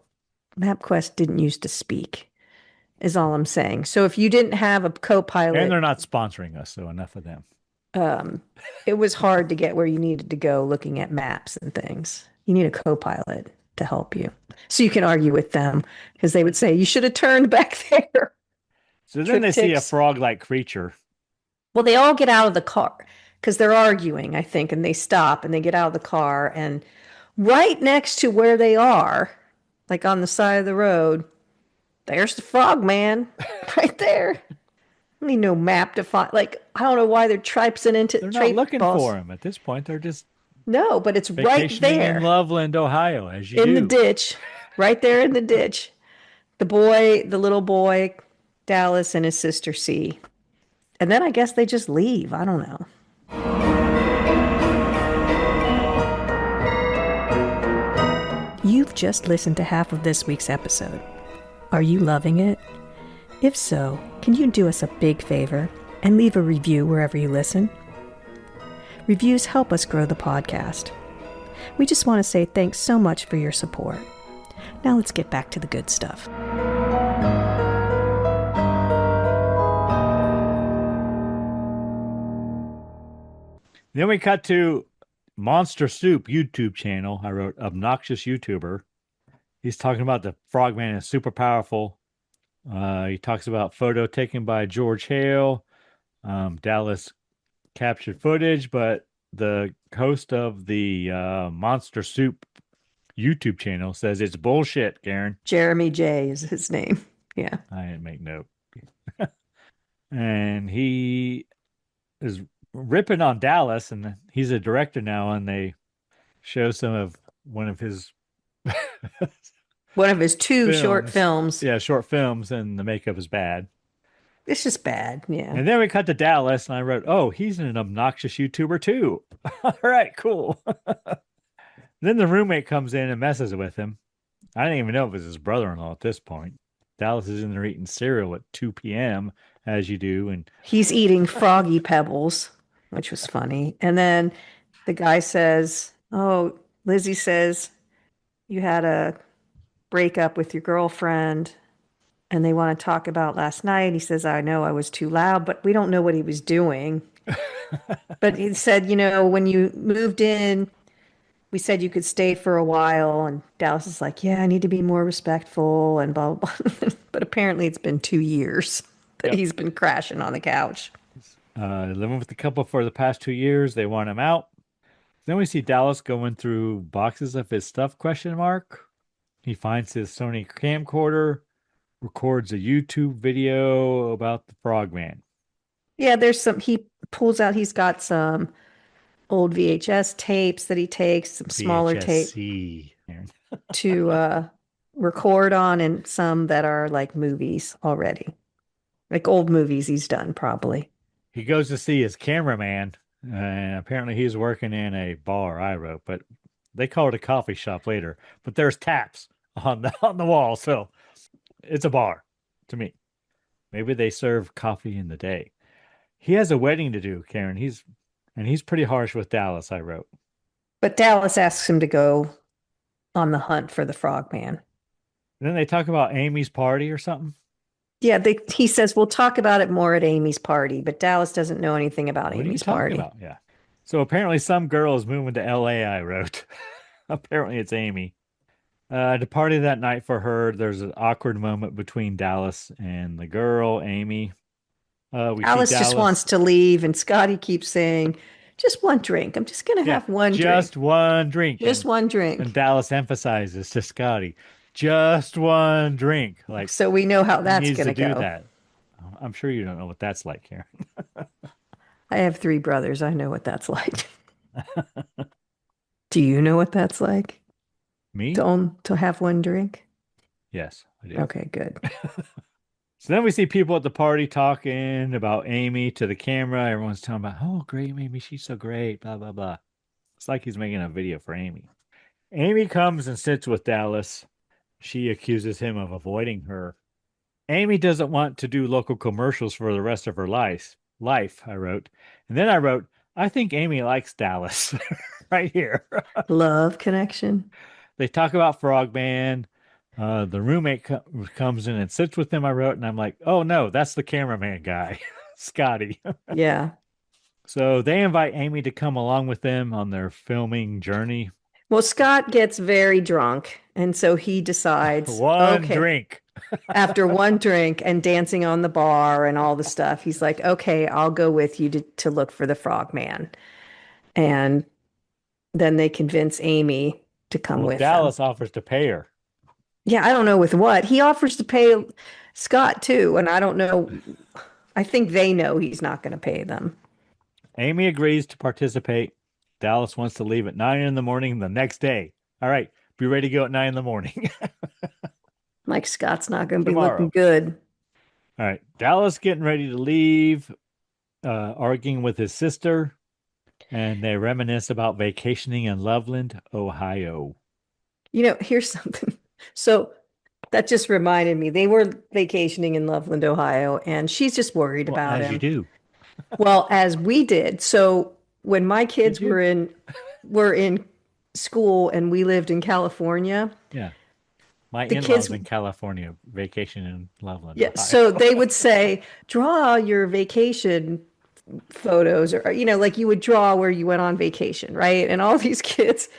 MapQuest didn't used to speak, is all I'm saying. So if you didn't have a co-pilot, And they're not sponsoring us, so enough of them. it was hard to get where you needed to go looking at maps and things. You need a co-pilot to help you. So you can argue with them because they would say, you should have turned back there. So then they see a Triptychs. frog-like creature. Well, they all get out of the car because they're arguing, I think, and they stop and they get out of the car. And right next to where they are like on the side of the road. There's the Frogman right there. I need no map to find. Like, I don't know why they're traipsing into They're not looking balls. for him at this point. They're just No, but it's right vacationing in there Loveland, Ohio, as you in the do. ditch, right there in the ditch. The little boy, Dallas, and his sister C. And then I guess they just leave. I don't know. You've just listened to half of this week's episode. Are you loving it? If so, can you do us a big favor and leave a review wherever you listen? Reviews help us grow the podcast. We just want to say thanks so much for your support. Now let's get back to the good stuff. Then we cut to Monster Soup YouTube channel. I wrote obnoxious YouTuber. He's talking about the Frogman is super powerful. He talks about photo taken by George Hale. Dallas captured footage, but the host of the Monster Soup YouTube channel says it's bullshit, Karen. Jeremy J is his name. Yeah. I didn't make note. And he is ripping on Dallas, and he's a director now, and they show some of one of his two short films. Yeah, short films, and the makeup is bad. It's just bad, yeah. And then we cut to Dallas, and I wrote, oh, he's an obnoxious YouTuber too. All right, cool. Then the roommate comes in and messes with him. I didn't even know it was his brother-in-law at this point. Dallas is in there eating cereal at 2 p.m., as you do. And he's eating Froggy Pebbles, which was funny. And then the guy says, oh, Lizzie says, you had a breakup with your girlfriend and they want to talk about last night. He says, I know I was too loud, but we don't know what he was doing. But he said, when you moved in, we said you could stay for a while. And Dallas is like, yeah, I need to be more respectful and blah, blah, blah. But apparently it's been 2 years that he's been crashing on the couch. Living with the couple for the past 2 years. They want him out. Then we see Dallas going through boxes of his stuff, ? He finds his Sony camcorder, records a YouTube video about the Frogman. Yeah, he pulls out, he's got some old VHS tapes that he takes, some smaller tapes to record on, and some that are like movies already. Like old movies he's done, probably. He goes to see his cameraman, and apparently he's working in a bar, I wrote, but they call it a coffee shop later. But there's taps on the wall, so it's a bar to me. Maybe they serve coffee in the day. He has a wedding to do, Karen. He's pretty harsh with Dallas, I wrote. But Dallas asks him to go on the hunt for the Frogman. Then they talk about Amy's party or something. Yeah, he says, we'll talk about it more at Amy's party, but Dallas doesn't know anything about Amy's party. About? Yeah. So apparently some girl is moving to L.A., I wrote. Apparently it's Amy. The party that night for her, there's an awkward moment between Dallas and the girl, Amy. Alice just wants to leave, and Scotty keeps saying, just one drink. I'm just going to have one drink. Just one drink. Just one drink. And Dallas emphasizes to Scotty, just one drink. Like, so we know how that's going to go. Do that. I'm sure you don't know what that's like, Karen. I have 3 brothers. I know what that's like. Do you know what that's like? Me? To have one drink? Yes, I do. Okay, good. So then we see people at the party talking about Amy to the camera. Everyone's talking about, oh, great, Amy, she's so great, blah, blah, blah. It's like he's making a video for Amy. Amy comes and sits with Dallas. She accuses him of avoiding her. Amy doesn't want to do local commercials for the rest of her life, I wrote. And then I wrote, I think Amy likes Dallas right here. Love connection. They talk about Frogman. The roommate comes in and sits with them, I wrote, and I'm like, oh, no, that's the cameraman guy, Scotty. Yeah. So they invite Amy to come along with them on their filming journey. Well, Scott gets very drunk, and so he decides one drink. After one drink and dancing on the bar and all the stuff, he's like, okay, I'll go with you to look for the Frogman. And then they convince Amy to come with Dallas them. offers to pay her. Yeah, I don't know with what. He offers to pay Scott too, and I don't know. I think they know he's not going to pay them. Amy agrees to participate. Dallas wants to leave at 9 in the morning the next day. All right, be ready to go at 9 in the morning Like Scott's not going to be looking tomorrow. good. All right, Dallas getting ready to leave, arguing with his sister, and they reminisce about vacationing in Loveland, Ohio. Here's something. So that just reminded me. They were vacationing in Loveland, Ohio, and she's just worried Well, about as you him. do. Well, as we did. So when my Did kids you? were in school and we lived in California, Yeah. My the kids, in-laws in California vacation in Loveland, yeah, Ohio. so they would say, draw your vacation photos, or like you would draw where you went on vacation, right? And all these kids,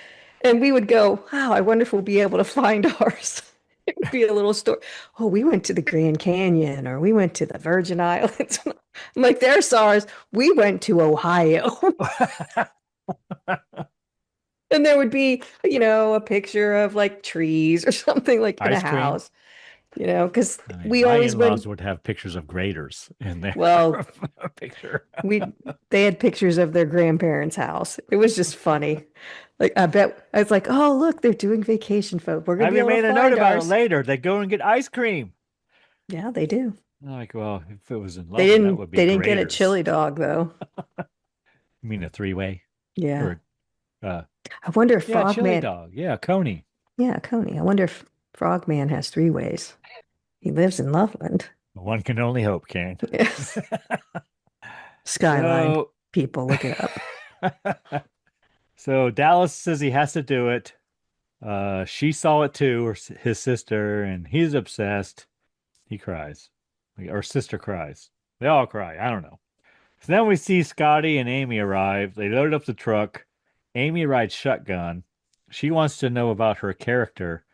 and we would go, wow, I wonder if we'll be able to find ours. It would be a little story. Oh, we went to the Grand Canyon, or we went to the Virgin Islands. I'm like, there's ours. We went to Ohio. And there would be, a picture of like trees or something like in a Ice cream. house, because I mean, we my always in-laws went, would have pictures of graders in there. well, A picture. they had pictures of their grandparents' house. It was just funny. Like, I bet I was like, oh, look, they're doing vacation photo. We're I gonna be even able to made a note find about it ours. later. They go and get ice cream. Yeah, they do. I'm like, well, if it was in They Loveland, that didn't would be they didn't get a graders. chili dog though. You mean a three-way? Yeah. Or I wonder if yeah, chili Frogman, dog. Yeah, Coney. yeah, Coney. I wonder if Frogman has three ways. He lives in Loveland. One can only hope, Karen. Yes. Skyline So people, look it up. so Dallas says he has to do it. She saw it too, or his sister, and he's obsessed. He cries. Or sister cries. They all cry. I don't know. So then we see Scotty and Amy arrive. They load up the truck. Amy rides shotgun. She wants to know about her character,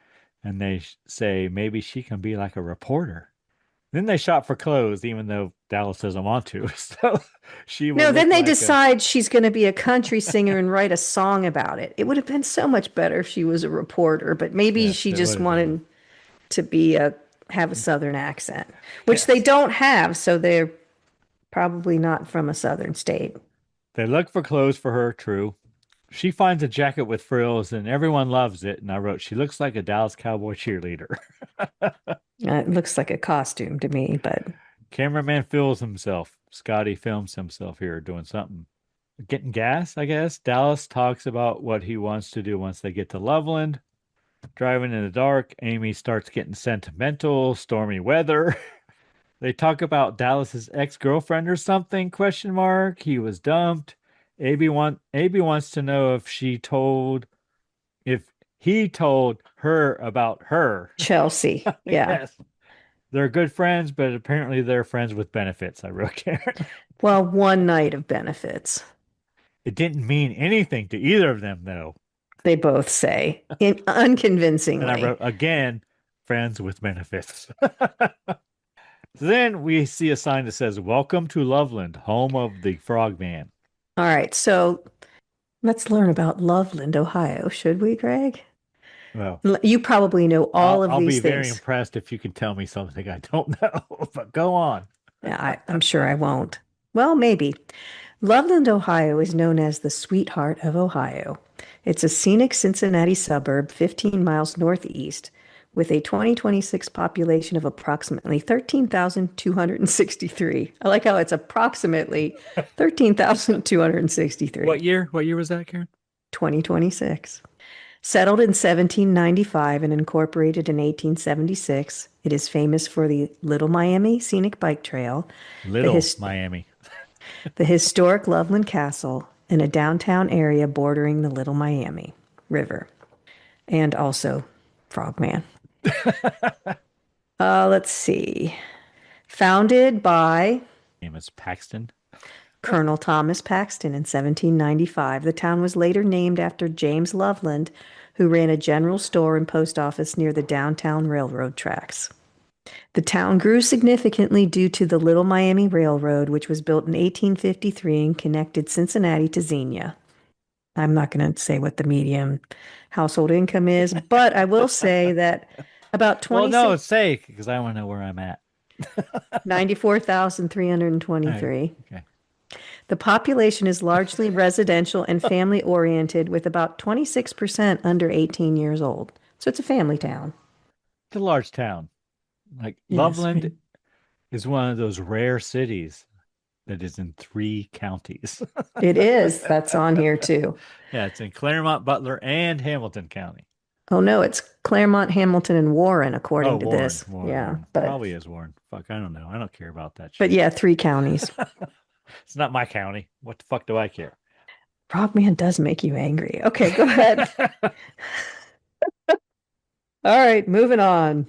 and they say maybe she can be like a reporter. Then they shop for clothes, even though Dallas doesn't want to. So she will No, then look they like a decide she's going to be a country singer and write a song about it. It would have been so much better if she was a reporter, but maybe yes, she it would just have been. wanted to have a southern accent, which they Yes. don't have, so they're probably not from a southern state. They look for clothes for her, true. She finds a jacket with frills and everyone loves it. And I wrote, she looks like a Dallas Cowboy cheerleader. It looks like a costume to me, but Cameraman films himself. Scotty films himself here doing something. Getting gas, I guess. Dallas talks about what he wants to do once they get to Loveland. Driving in the dark, Amy starts getting sentimental, stormy weather. They talk about Dallas's ex-girlfriend or something, question mark. He was dumped. Abby wants to know if he told her about her. Chelsea, yeah. Yes. They're good friends, but apparently they're friends with benefits, I wrote Karen. Well, one night of benefits, It didn't mean anything to either of them, though. they both say, And I unconvincingly. wrote, again, friends with benefits. Then we see a sign that says, Welcome to Loveland, home of the Frogman. All right, so let's learn about Loveland, Ohio, should we, Greg? Well, You probably know all of I'll be these very things. impressed if you can tell me something I don't know, but go on. Yeah, I'm sure I won't. Well, maybe. Loveland, Ohio is known as the sweetheart of Ohio. It's a scenic Cincinnati suburb 15 miles northeast with a 2026 population of approximately 13,263. I like how it's approximately 13,263. What year? What year was that, Karen? 2026. Settled in 1795 and incorporated in 1876, it is famous for the Little Miami Scenic Bike Trail, the, Little his- Miami. the historic Loveland Castle, and a downtown area bordering the Little Miami River, and also Frogman. Let's see. Founded by Name is Paxton. Colonel Thomas Paxton in 1795, the town was later named after James Loveland, who ran a general store and post office near the downtown railroad tracks. The town grew significantly due to the Little Miami Railroad, which was built in 1853 and connected Cincinnati to Xenia. I'm not going to say what the median household income is, but I will say that About Well, no, 26, say because I want to know where I'm at. 94,323. All right. Okay. The population is largely residential and family oriented, with about 26% under 18 years old. So it's a family town. It's a large town. Like Yes, Loveland is one of those rare cities that is in 3 counties. it is. That's on here too. Yeah, it's in Claremont, Butler, and Hamilton County. Oh no, it's Claremont, Hamilton, and Warren, Oh, according to Warren, this. Warren, Yeah, Warren. but Probably is Warren. Fuck, I don't know. I don't care about that but shit. yeah, 3 counties. It's not my county. What the fuck do I care? Frogman does make you angry. Okay, go ahead. All right, moving on.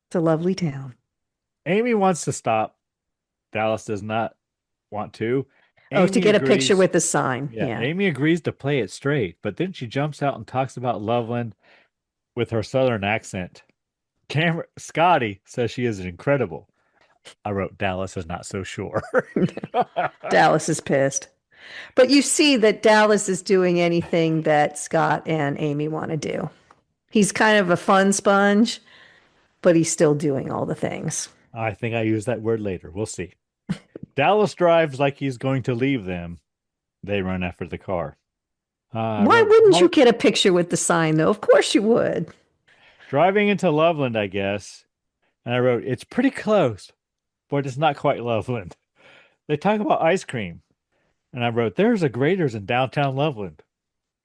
It's a lovely town. Amy wants to stop. Dallas does not want to. Oh, to Amy get a picture agrees. with the sign. Yeah, Yeah. Amy agrees to play it straight, but then she jumps out and talks about Loveland with her southern accent. Scotty says she is incredible. I wrote Dallas is not so sure. Dallas is pissed. But you see that Dallas is doing anything that Scott and Amy want to do. He's kind of a fun sponge, but he's still doing all the things. I think I use that word later. We'll see. Dallas drives like he's going to leave them. They run after the car. I Why wrote, wouldn't you get a picture with the sign, though? Of course you would. driving into Loveland, I guess. And I wrote, it's pretty close, but it's not quite Loveland. They talk about ice cream. And I wrote, there's a Grater's in downtown Loveland.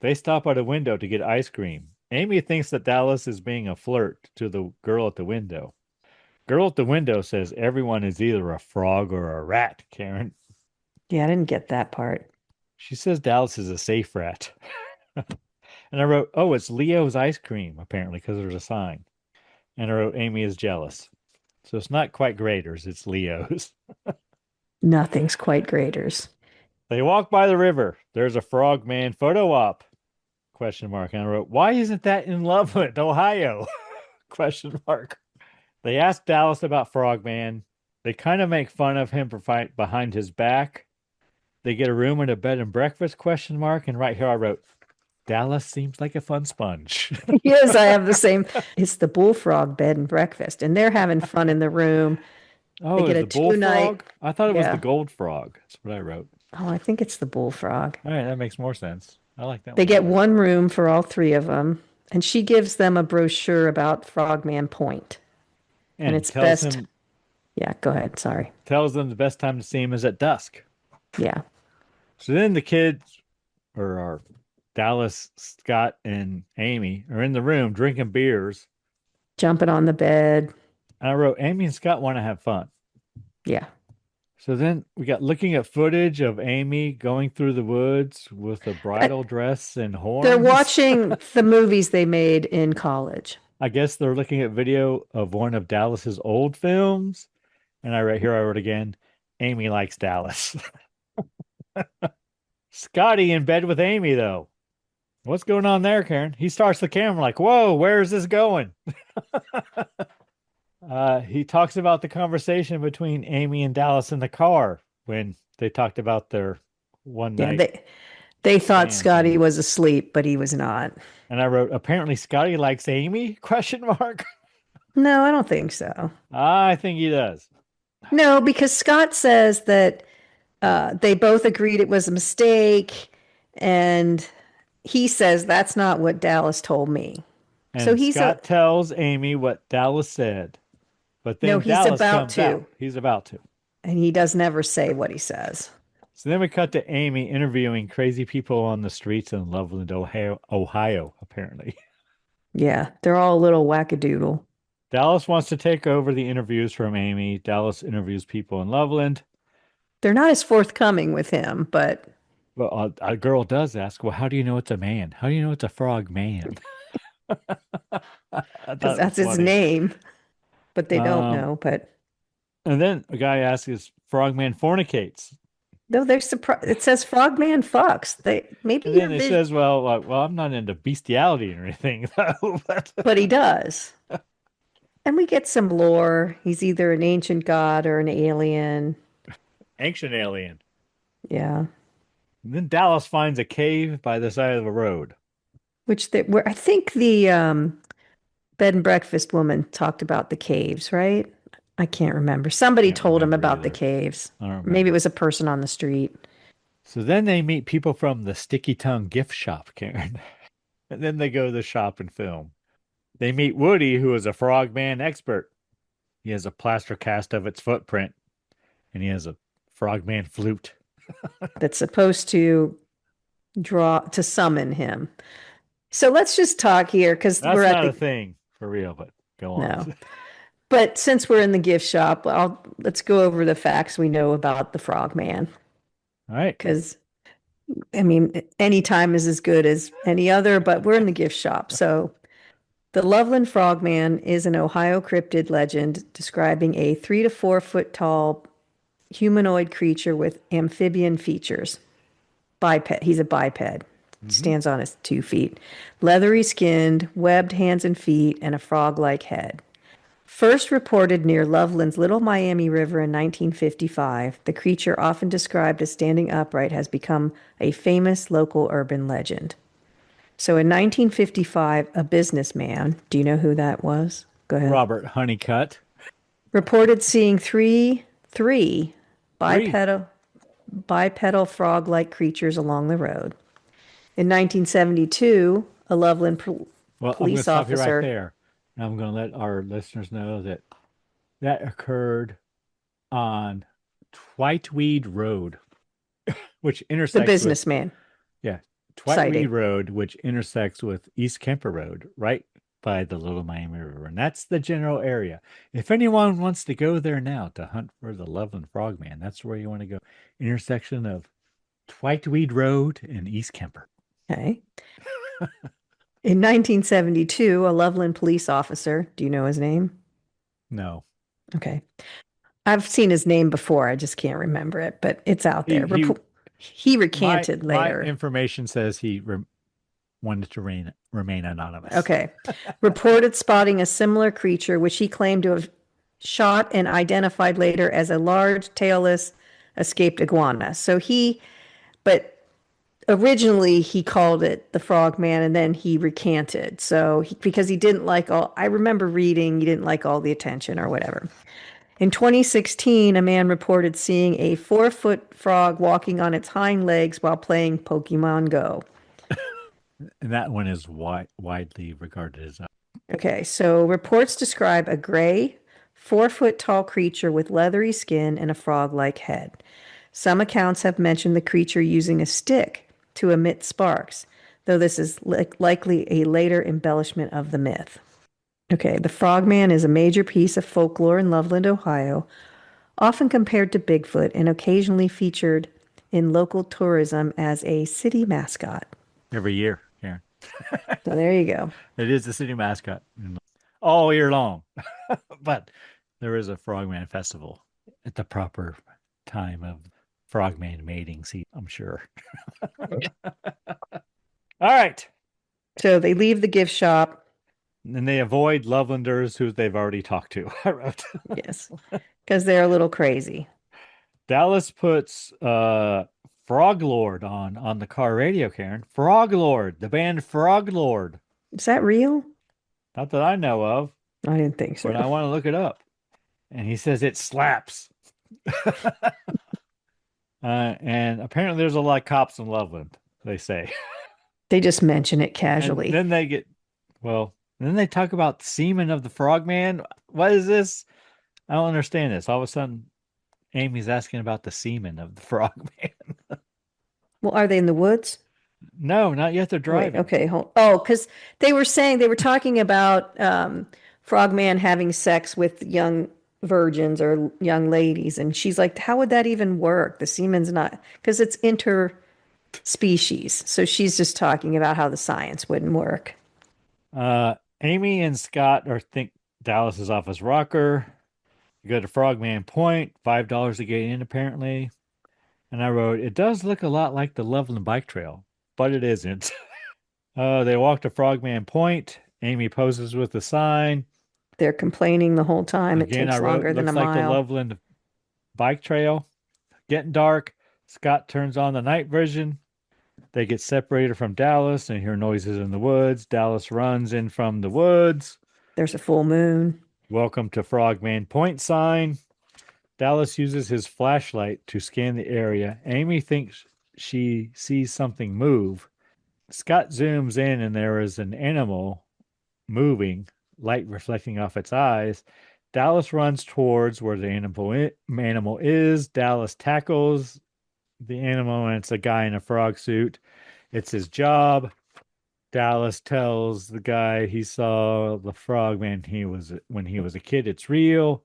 They stop at a window to get ice cream. Amy thinks that Dallas is being a flirt to the girl at the window. Girl at the window says everyone is either a frog or a rat, Karen. Yeah, I didn't get that part. She says Dallas is a safe rat. And I wrote, oh, it's Leo's ice cream, apparently, because there's a sign. And I wrote, Amy is jealous. So it's not quite Grater's, it's Leo's. Nothing's quite Graders. They walk by the river. There's a frogman photo op. Question mark. And I wrote, why isn't that in Loveland, Ohio? Question mark. They ask Dallas about Frogman. They kind of make fun of him for behind his back. They get a room and a bed and breakfast? Question mark. And right here I wrote, Dallas seems like a fun sponge. Yes, I have the same. It's the bullfrog bed and breakfast, and they're having fun in the room. They Oh, get is a the 2 night. bullfrog? I thought it was the Yeah. gold frog. That's what I wrote. Oh, I think it's the bullfrog. All right, that makes more sense. I like that They one get better. one room for all three of them, and she gives them a brochure about Frogman Point. And And it's best. him Yeah, go ahead. Sorry. tells them the best time to see him is at dusk. Yeah. So then the kids, or our Dallas, Scott, and Amy are in the room drinking beers. Jumping on the bed. And I wrote, Amy and Scott want to have fun. Yeah. So then we got looking at footage of Amy going through the woods with a bridal dress and horns. They're watching the movies they made in college. I guess they're looking at video of one of Dallas's old films. And I wrote again, Amy likes Dallas. Scotty in bed with Amy, though. What's going on there, Karen? He starts the camera like, whoa, where is this going? He talks about the conversation between Amy and Dallas in the car when they talked about their one Yeah, night. they thought stand Scotty thing. was asleep, but he was not. And I wrote, apparently Scotty likes Amy? Question mark. No, I don't think so. I think he does. No, because Scott says that they both agreed it was a mistake, and he says that's not what Dallas told me. And So he's Scott tells Amy what Dallas said. But then No, he's Dallas about comes to. out. He's about to. and he does never say what he says. So then we cut to Amy interviewing crazy people on the streets in Loveland, Ohio, apparently. Yeah, they're all a little wackadoodle. Dallas wants to take over the interviews from Amy. Dallas interviews people in Loveland. They're not as forthcoming with him, but Well, a girl does ask, well, how do you know it's a man? How do you know it's a frog man? because that's his name. But they don't know. But And then a guy asks, is Frogman fornicates? no, they're surprised. It says Frogman fucks. They maybe And then your it says, well, I'm not into bestiality or anything, though. but he does. And we get some lore. He's either an ancient god or an alien. Ancient alien. Yeah. And then Dallas finds a cave by the side of the road. Which they were, I think the bed and breakfast woman talked about the caves, right? I can't remember. Somebody Can't told him remember about the either. caves. I don't Maybe it remember. was a person on the street. So then they meet people from the Sticky Tongue gift shop, Karen. And then they go to the shop and film. They meet Woody, who is a frogman expert. He has a plaster cast of its footprint, and he has a frogman flute. That's supposed to summon him. So let's just talk here because we're That's at not a the thing for real, but go no. on. But since we're in the gift shop, let's go over the facts we know about the Frogman. All right. Because I mean, any time is as good as any other, but we're in the gift shop. So the Loveland Frogman is an Ohio cryptid legend describing a 3 to 4 foot tall humanoid creature with amphibian features. Biped. He's a biped. Stands on his 2 feet. Leathery skinned, webbed hands and feet, and a frog-like head. First reported near Loveland's Little Miami River in 1955, the creature, often described as standing upright, has become a famous local urban legend. So in 1955, a businessman, do you know who that was? Go ahead. Robert Honeycutt. Reported seeing three Three. bipedal frog-like creatures along the road. In 1972, a Loveland Well, I'm going to police stop you right officer. there. And I'm going to let our listeners know that that occurred on Twiteweed Road, which The intersects with, businessman yeah, sighting. Twiteweed Road, which intersects with East Kemper Road, right by the Little Miami River. And that's the general area. If anyone wants to go there now to hunt for the Loveland Frogman, that's where you want to go. Intersection of Twiteweed Road and East Kemper. Okay. In 1972, a Loveland police officer, do you know his name? No. Okay. I've seen his name before. I just can't remember it, but it's out there. He recanted My later. information says he wanted to remain anonymous. Okay. Reported spotting a similar creature, which he claimed to have shot and identified later as a large, tailless, escaped iguana. But originally he called it the Frogman, and then he recanted. Because he didn't like I remember reading, he didn't like all the attention or whatever. In 2016, a man reported seeing a 4 foot frog walking on its hind legs while playing Pokemon Go. And that one is widely regarded as Okay, so reports describe a gray, 4 foot tall creature with leathery skin and a frog like head. Some accounts have mentioned the creature using a stick to emit sparks, though this is likely a later embellishment of the myth. Okay, the Frogman is a major piece of folklore in Loveland, Ohio, often compared to Bigfoot and occasionally featured in local tourism as a city mascot. every year. Yeah. So there you go. It is the city mascot all year long. But there is a Frogman festival at the proper time of Frogman mating season, I'm sure. All right. So they leave the gift shop. And they avoid Lovelanders who they've already talked to. I wrote. Yes, because they're a little crazy. Dallas puts Frog Lord on the car radio, Karen. Frog Lord, the band Frog Lord. Is that real? Not that I know of, I didn't think so. but I want to look it up. And he says it slaps. And apparently there's a lot of cops in Loveland, they say. They just mention it casually. And then they talk about the semen of the frogman. What is this? I don't understand this. All of a sudden, Amy's asking about the semen of the frogman. Well, are they in the woods? No, not yet. They're driving. Wait, okay. Because they were talking about Frogman having sex with young virgins or young ladies, and she's like, "How would that even work? The semen's not because it's interspecies." So she's just talking about how the science wouldn't work. Amy and Scott think Dallas is off his rocker. You go to Frogman Point, $5 to get in, apparently. And I wrote, it does look a lot like the Loveland Bike Trail, but it isn't. They walk to Frogman Point. Amy poses with the sign. They're complaining the whole time. Again, it takes longer than a looks mile. like the Loveland Bike Trail. Getting dark. Scott turns on the night vision. They get separated from Dallas and hear noises in the woods. Dallas runs in from the woods. There's a full moon. Welcome to Frogman Point sign. Dallas uses his flashlight to scan the area. Amy thinks she sees something move. Scott zooms in and there is an animal moving, light reflecting off its eyes. Dallas runs towards where the animal is. Dallas tackles the animal, and it's a guy in a frog suit. It's his job. Dallas tells the guy he saw the frogman when he was a kid. It's real.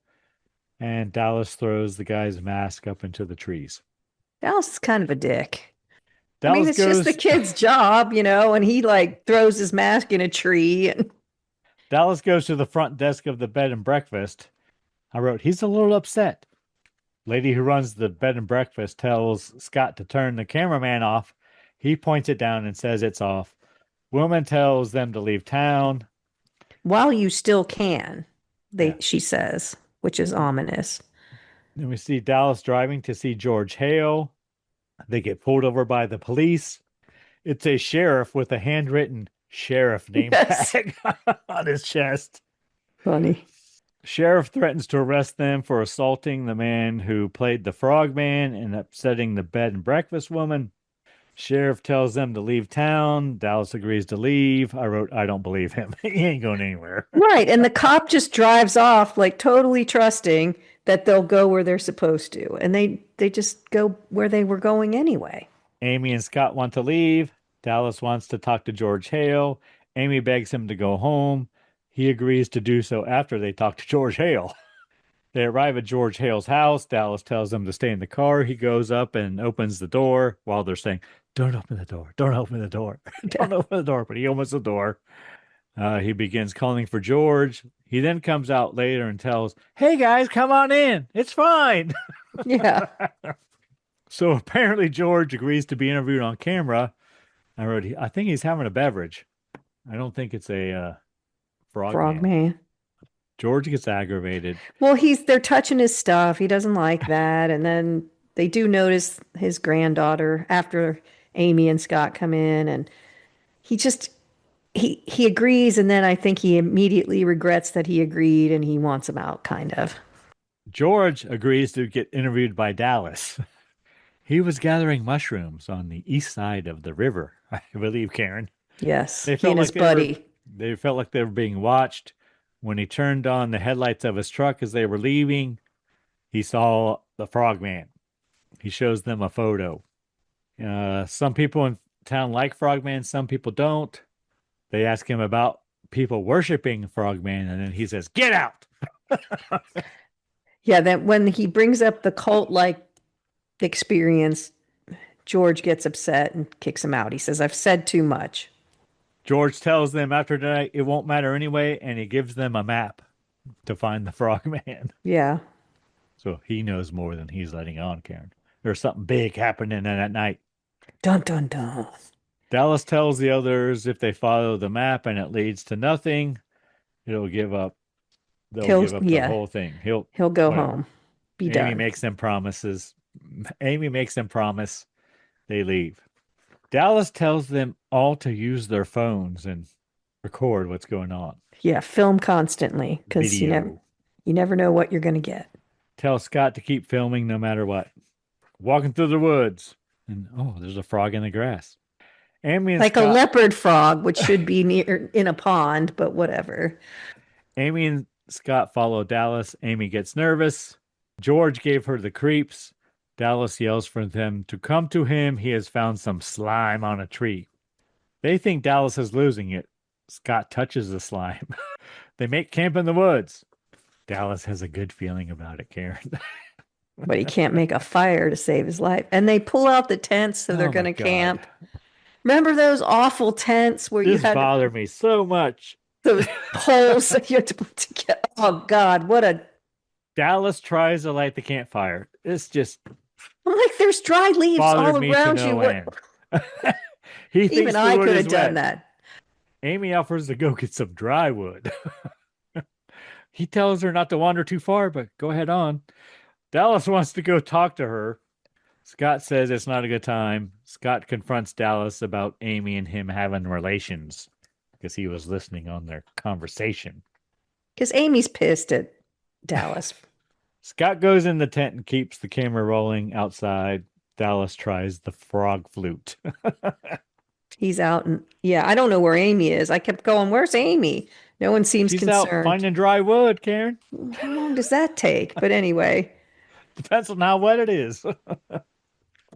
And Dallas throws the guy's mask up into the trees. Dallas is kind of a dick. Dallas it's just the kid's job, and he throws his mask in a tree. And Dallas goes to the front desk of the bed and breakfast. I wrote, he's a little upset. Lady who runs the bed and breakfast tells Scott to turn the cameraman off. He points it down and says it's off. Woman tells them to leave town. While you still can, she says, which is ominous. Then we see Dallas driving to see George Hale. They get pulled over by the police. It's a sheriff with a handwritten sheriff name tag on his chest. Funny. Sheriff threatens to arrest them for assaulting the man who played the frogman and upsetting the bed and breakfast woman. Sheriff tells them to leave town. Dallas agrees to leave. I wrote, I don't believe him. He ain't going anywhere. Right. And the cop just drives off, totally trusting that they'll go where they're supposed to. And they just go where they were going anyway. Amy and Scott want to leave. Dallas wants to talk to George Hale. Amy begs him to go home. He agrees to do so after they talk to George Hale. They arrive at George Hale's house. Dallas tells them to stay in the car. He goes up and opens the door while they're saying, don't open the door. Don't open the door. Don't open the door. But he opens the door. He begins calling for George. He then comes out later and tells, hey, guys, come on in. It's fine. Yeah. So apparently George agrees to be interviewed on camera. I think he's having a beverage. I don't think it's a frogman. George gets aggravated. Well, they're touching his stuff. He doesn't like that. And then they do notice his granddaughter after Amy and Scott come in, and he agrees, and then I think he immediately regrets that he agreed, and he wants him out, kind of. George agrees to get interviewed by Dallas. He was gathering mushrooms on the east side of the river, I believe, Karen. Yes, he and his buddy. They felt like they were being watched. When he turned on the headlights of his truck as they were leaving, he saw the frogman. He shows them a photo. Some people in town like frogman, some people don't. They ask him about people worshiping frogman, and then he says, get out! Yeah, that when he brings up the cult-like experience, George gets upset and kicks him out. He says, I've said too much. George tells them after tonight it won't matter anyway, and he gives them a map to find the frogman. Yeah. So he knows more than he's letting on, Karen. There's something big happening that night. Dun, dun, dun. Dallas tells the others if they follow the map and it leads to nothing, it'll give up. They'll give up the whole thing. He'll go home. Be done. Amy makes them promises. Amy makes them promise. They leave. Dallas tells them all to use their phones and record what's going on. Yeah, film constantly, because you never know what you're going to get. Tell Scott to keep filming no matter what. Walking through the woods, and there's a frog in the grass. Amy and Scott, a leopard frog, which should be near in a pond, but whatever. Amy and Scott follow Dallas. Amy gets nervous. George gave her the creeps. Dallas yells for them to come to him. He has found some slime on a tree. They think Dallas is losing it. Scott touches the slime. They make camp in the woods. Dallas has a good feeling about it, Karen. But he can't make a fire to save his life. And they pull out the tents, so they're going to camp. Remember those awful tents where you had... This bothered me so much. Those poles that you had to put together. Oh, God, what a... Dallas tries to light the campfire. It's just... I'm like, there's dry leaves all around you. Even I could have done that. Amy offers to go get some dry wood. He tells her not to wander too far, but go ahead on. Dallas wants to go talk to her. Scott says it's not a good time. Scott confronts Dallas about Amy and him having relations because he was listening on their conversation. Because Amy's pissed at Dallas. Scott goes in the tent and keeps the camera rolling outside. Dallas tries the frog flute. He's out and yeah, I don't know where Amy is. I kept going, where's Amy? No one seems She's out concerned. finding dry wood, Karen. How long does that take? But anyway, Depends on how wet it is.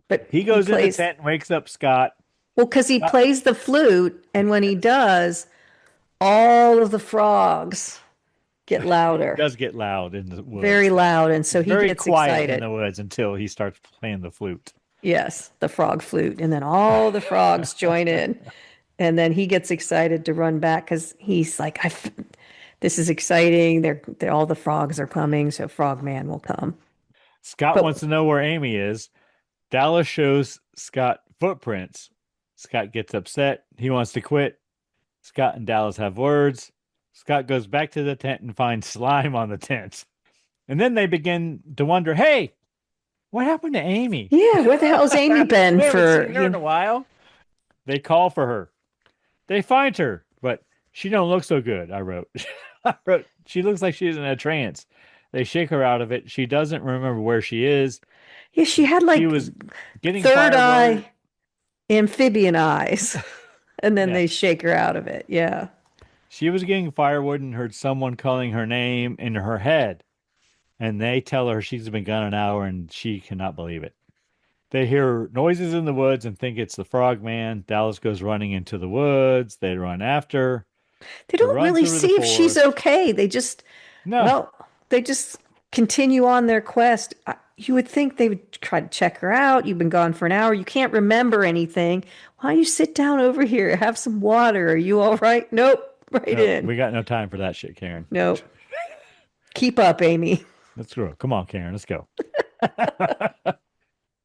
but He goes in the tent and wakes up Scott. well, because he plays the flute, and when he does, all of the frogs get louder. It does get loud in the woods. Very loud, and so he very gets quiet excited in the woods until he starts playing the flute. Yes, the frog flute, and then all the frogs join in, and then he gets excited to run back because he's like, "This is exciting! They're all the frogs are coming, so Frogman will come." Scott wants to know where Amy is. Dallas shows Scott footprints. Scott gets upset. He wants to quit. Scott and Dallas have words. Scott goes back to the tent and finds slime on the tent. And then they begin to wonder, hey, what happened to Amy? Yeah, where the hell's Amy been we for haven't seen her in a while? They call for her. They find her, but she don't look so good, I wrote. She looks like she's in a trance. They shake her out of it. She doesn't remember where she is. Yeah, she had like she was getting third firewood. eye, amphibian eyes, and then they shake her out of it. Yeah. She was getting firewood and heard someone calling her name in her head. And they tell her she's been gone an hour and she cannot believe it. They hear noises in the woods and think it's the Frogman. Dallas goes running into the woods. They run after. They don't really see if she's okay. They just, they just continue on their quest. You would think they would try to check her out. You've been gone for an hour. You can't remember anything. Why don't you sit down over here? Have some water. Are you all right? Nope. In. We got no time for that shit, Karen. Nope. Keep up, Amy. Let's go. Come on, Karen. Let's go.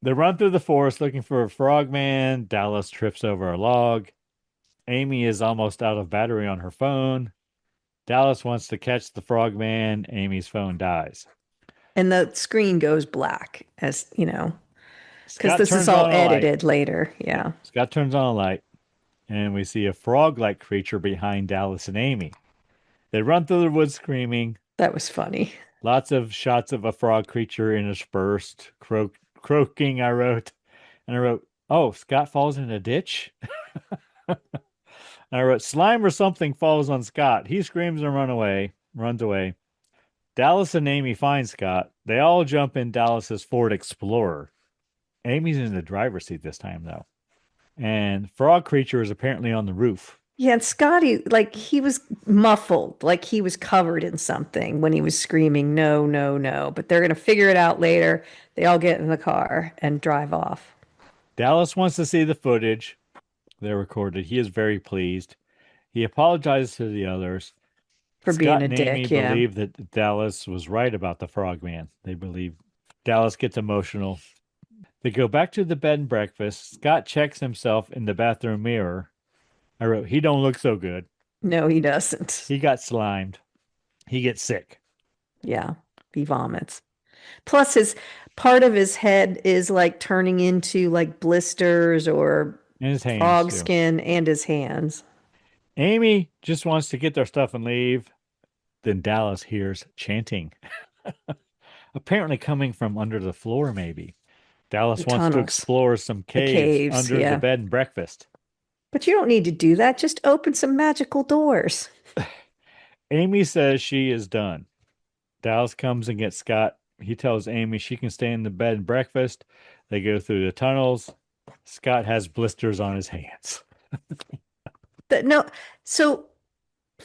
They run through the forest looking for a Frogman. Dallas trips over a log. Amy is almost out of battery on her phone. Dallas wants to catch the Frogman. Amy's phone dies. And the screen goes black, as you know, because this is all edited later. Yeah. Scott turns on a light, and we see a frog-like creature behind Dallas and Amy. They run through the woods screaming. That was funny. Lots of shots of a frog creature interspersed, croaking, I wrote. And I wrote, oh, Scott falls in a ditch? And I wrote, slime or something falls on Scott. He screams and runs away. Dallas and Amy find Scott. They all jump in Dallas's Ford Explorer. Amy's in the driver's seat this time, though. And frog creature is apparently on the roof. Yeah, and Scotty, like, he was muffled, like he was covered in something when he was screaming, no, no, no. But they're going to figure it out later. They all get in the car and drive off. Dallas wants to see the footage they recorded. He is very pleased. He apologizes to the others. For Scott being a and dick, Amy believe that Dallas was right about the Frogman. They believe Dallas gets emotional. They go back to the bed and breakfast. Scott checks himself in the bathroom mirror. I wrote, he don't look so good. No, he doesn't. He got slimed. He gets sick. Yeah, he vomits. Plus, part of his head is like turning into like blisters or frog skin, and his hands. Amy just wants to get their stuff and leave. Then Dallas hears chanting. Apparently coming from under the floor, maybe. Dallas wants to explore some caves under the bed and breakfast. But you don't need to do that. Just open some magical doors. Amy says she is done. Dallas comes and gets Scott. He tells Amy she can stay in the bed and breakfast. They go through the tunnels. Scott has blisters on his hands. So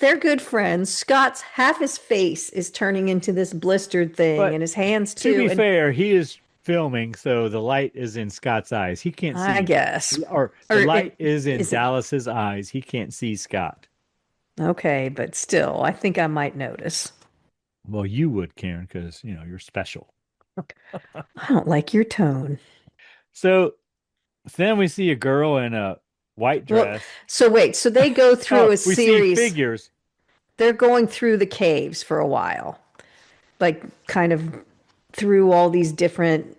they're good friends. Scott's half his face is turning into this blistered thing, and his hands too. To be fair, he is filming, so the light is in Scott's eyes. He can't see. I guess. Or the light is in Dallas's eyes. He can't see Scott. Okay, but still, I think I might notice. Well, you would, Karen, because, you're special. I don't like your tone. So then we see a girl in a white dress. So they go through a series. We see figures. They're going through the caves for a while. Like, kind of through all these different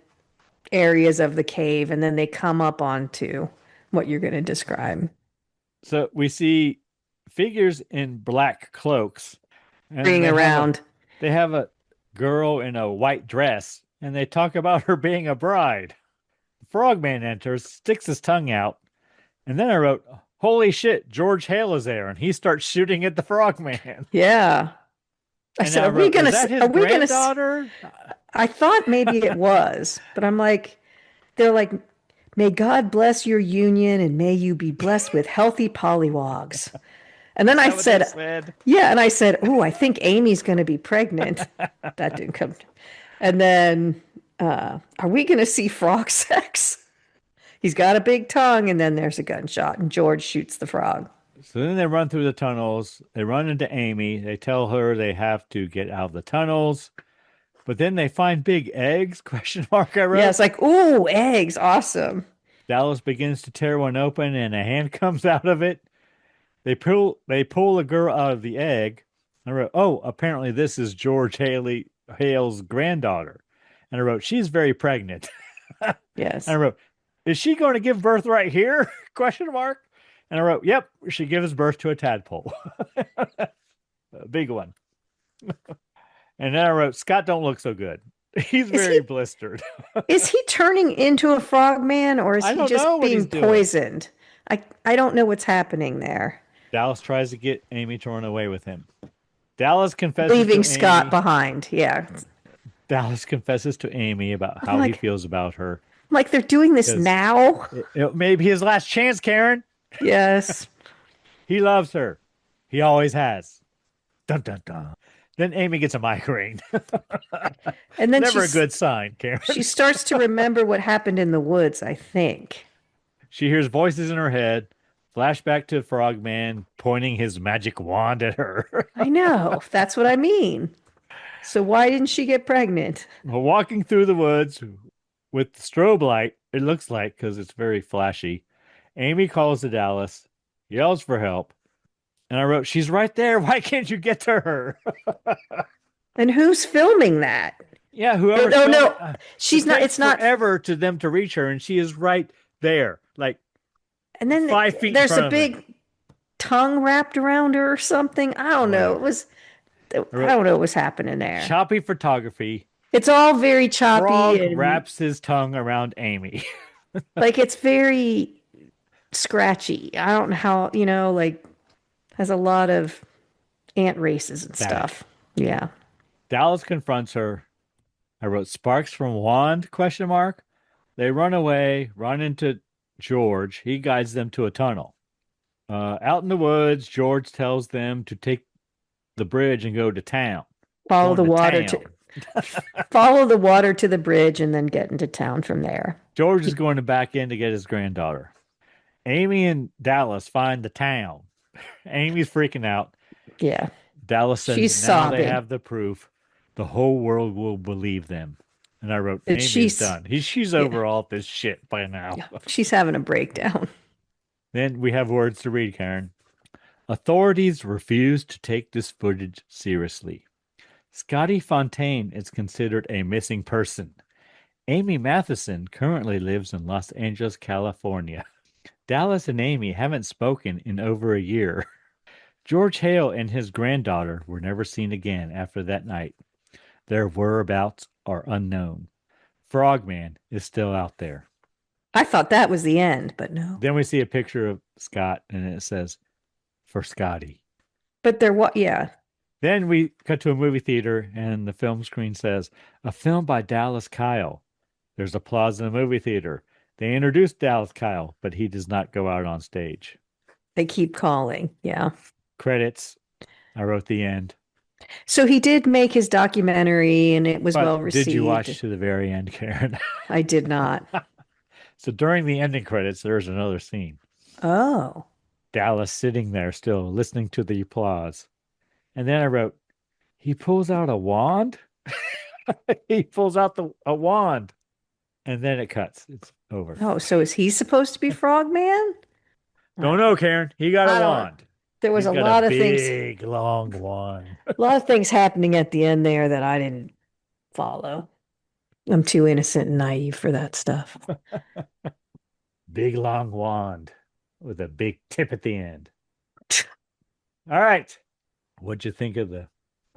areas of the cave, and then they come up onto what you're going to describe. So we see figures in black cloaks. And Being around. they have a girl in a white dress, and they talk about her being a bride. The frogman enters, sticks his tongue out, and then I wrote, "Holy shit, George Hale is there," and he starts shooting at the frogman. Yeah. I And said, I wrote, "Is that his are we gonna, granddaughter?" I thought maybe it was, but I'm like, they're like, may God bless your union and may you be blessed with healthy pollywogs. And then I Is that what they said, said? yeah. And I said, oh, I think Amy's going to be pregnant. That didn't come. And then, are we going to see frog sex? He's got a big tongue, and then there's a gunshot, and George shoots the frog. So then they run through the tunnels. They run into Amy. They tell her they have to get out of the tunnels. But then they find big eggs, question mark, I wrote. Yeah, it's like, ooh, eggs, awesome. Dallas begins to tear one open and a hand comes out of it. They pull a girl out of the egg. I wrote, oh, apparently this is George Hale's granddaughter. And I wrote, she's very pregnant. Yes. And I wrote, is she going to give birth right here? Question mark. And I wrote, yep, she gives birth to a tadpole. A big one. And then I wrote, Scott don't look so good. He's very blistered. Is he turning into a frogman, or is I he don't just know what being he's doing. poisoned? I don't know what's happening there. Dallas tries to get Amy to run away with him. Dallas confesses Leaving to Scott Amy. behind. Yeah. Dallas confesses to Amy about how he feels about her. Like they're doing this now? It may be his last chance, Karen. Yes. He loves her. He always has. Dun, dun, dun. Then Amy gets a migraine. And then Never a good sign, Karen. She starts to remember what happened in the woods, I think. She hears voices in her head. Flashback to Frogman pointing his magic wand at her. I know. That's what I mean. So why didn't she get pregnant? Well, walking through the woods with the strobe light, it looks like, because it's very flashy. Amy calls to Dallas, yells for help. And I wrote, she's right there. Why can't you get to her? And who's filming that? Yeah, whoever. Oh, no. She's not. It's not forever to them to reach her, and she is right there, like. And then 5 feet. There's a big tongue wrapped around her or something. I don't know. It was. I don't know what was happening there. Choppy photography. It's all very choppy. Frog wraps his tongue around Amy. Like it's very scratchy. I don't know how, like has a lot of ant races and stuff. Yeah. Dallas confronts her. I wrote sparks from wand, question mark. They run away, run into George. He guides them to a tunnel. Out in the woods, George tells them to take the bridge and go to town. Follow the water follow the water to the bridge and then get into town from there. George is going to back in to get his granddaughter. Amy and Dallas find the town. Amy's freaking out. Yeah. Dallas says she's now sobbing. They have the proof. The whole world will believe them. And I wrote, Amy's done. She's over all this shit by now. Yeah. She's having a breakdown. Then we have words to read, Karen. Authorities refuse to take this footage seriously. Scotty Fontaine is considered a missing person. Amy Matheson currently lives in Los Angeles, California. Dallas and Amy haven't spoken in over a year. George Hale and his granddaughter were never seen again after that night. Their whereabouts are unknown. Frogman is still out there. I thought that was the end, but no. Then we see a picture of Scott, and it says, for Scotty. But yeah. Then we cut to a movie theater, and the film screen says, a film by Dallas Kyle. There's applause in the movie theater. They introduced Dallas Kyle, but he does not go out on stage. They keep calling, yeah. Credits. I wrote the end. So he did make his documentary, and it was well received. Did you watch to the very end, Karen? I did not. So during the ending credits, there's another scene. Oh. Dallas sitting there still listening to the applause. And then I wrote, he pulls out a wand. He pulls out a wand. And then it cuts. It's over. Oh, so is he supposed to be Frogman? Don't know, Karen. He got a wand. There was a lot of things. Big, long wand. A lot of things happening at the end there that I didn't follow. I'm too innocent and naive for that stuff. Big, long wand with a big tip at the end. All right. What'd you think of the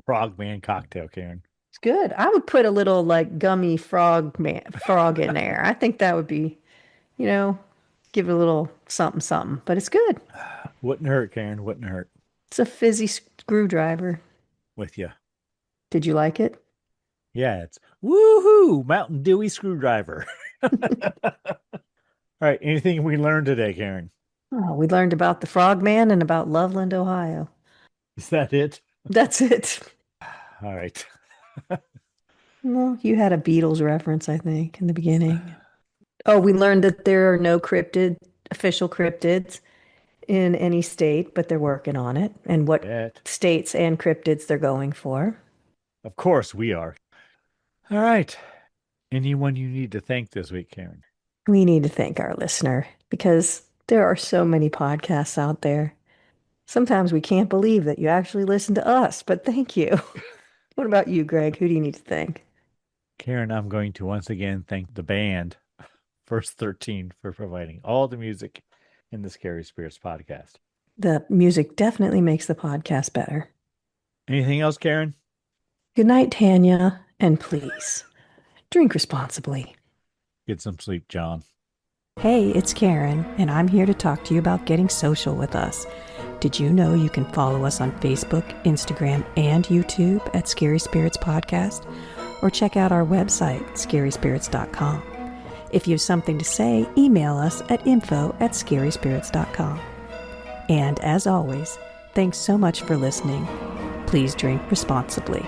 Frogman cocktail, Karen. It's good. I would put a little like gummy frog in there. I think that would be, you know, give it a little something something. But it's good. Wouldn't hurt, Karen. Wouldn't hurt. It's a fizzy screwdriver. With you. Did you like it? Yeah, it's woohoo! Mountain Dewy screwdriver. All right. Anything we learned today, Karen? Oh, we learned about the Frogman and about Loveland, Ohio. Is that it? That's it. All right. Well, you had a Beatles reference, I think, in the beginning. Oh, we learned that there are no official cryptids in any state, but they're working on it, and what states and cryptids they're going for. Of course we are. All right. Anyone you need to thank this week, Karen? We need to thank our listener because there are so many podcasts out there. Sometimes we can't believe that you actually listen to us, but thank you. What about you, Greg? Who do you need to thank? Karen, I'm going to once again thank the band, First 13, for providing all the music in the Scary Spirits podcast. The music definitely makes the podcast better. Anything else, Karen? Good night, Tanya, and please, drink responsibly. Get some sleep, John. Hey, it's Karen, and I'm here to talk to you about getting social with us. Did you know you can follow us on Facebook, Instagram, and YouTube at Scary Spirits Podcast? Or check out our website, scaryspirits.com. If you have something to say, email us at info@scaryspirits.com. And as always, thanks so much for listening. Please drink responsibly.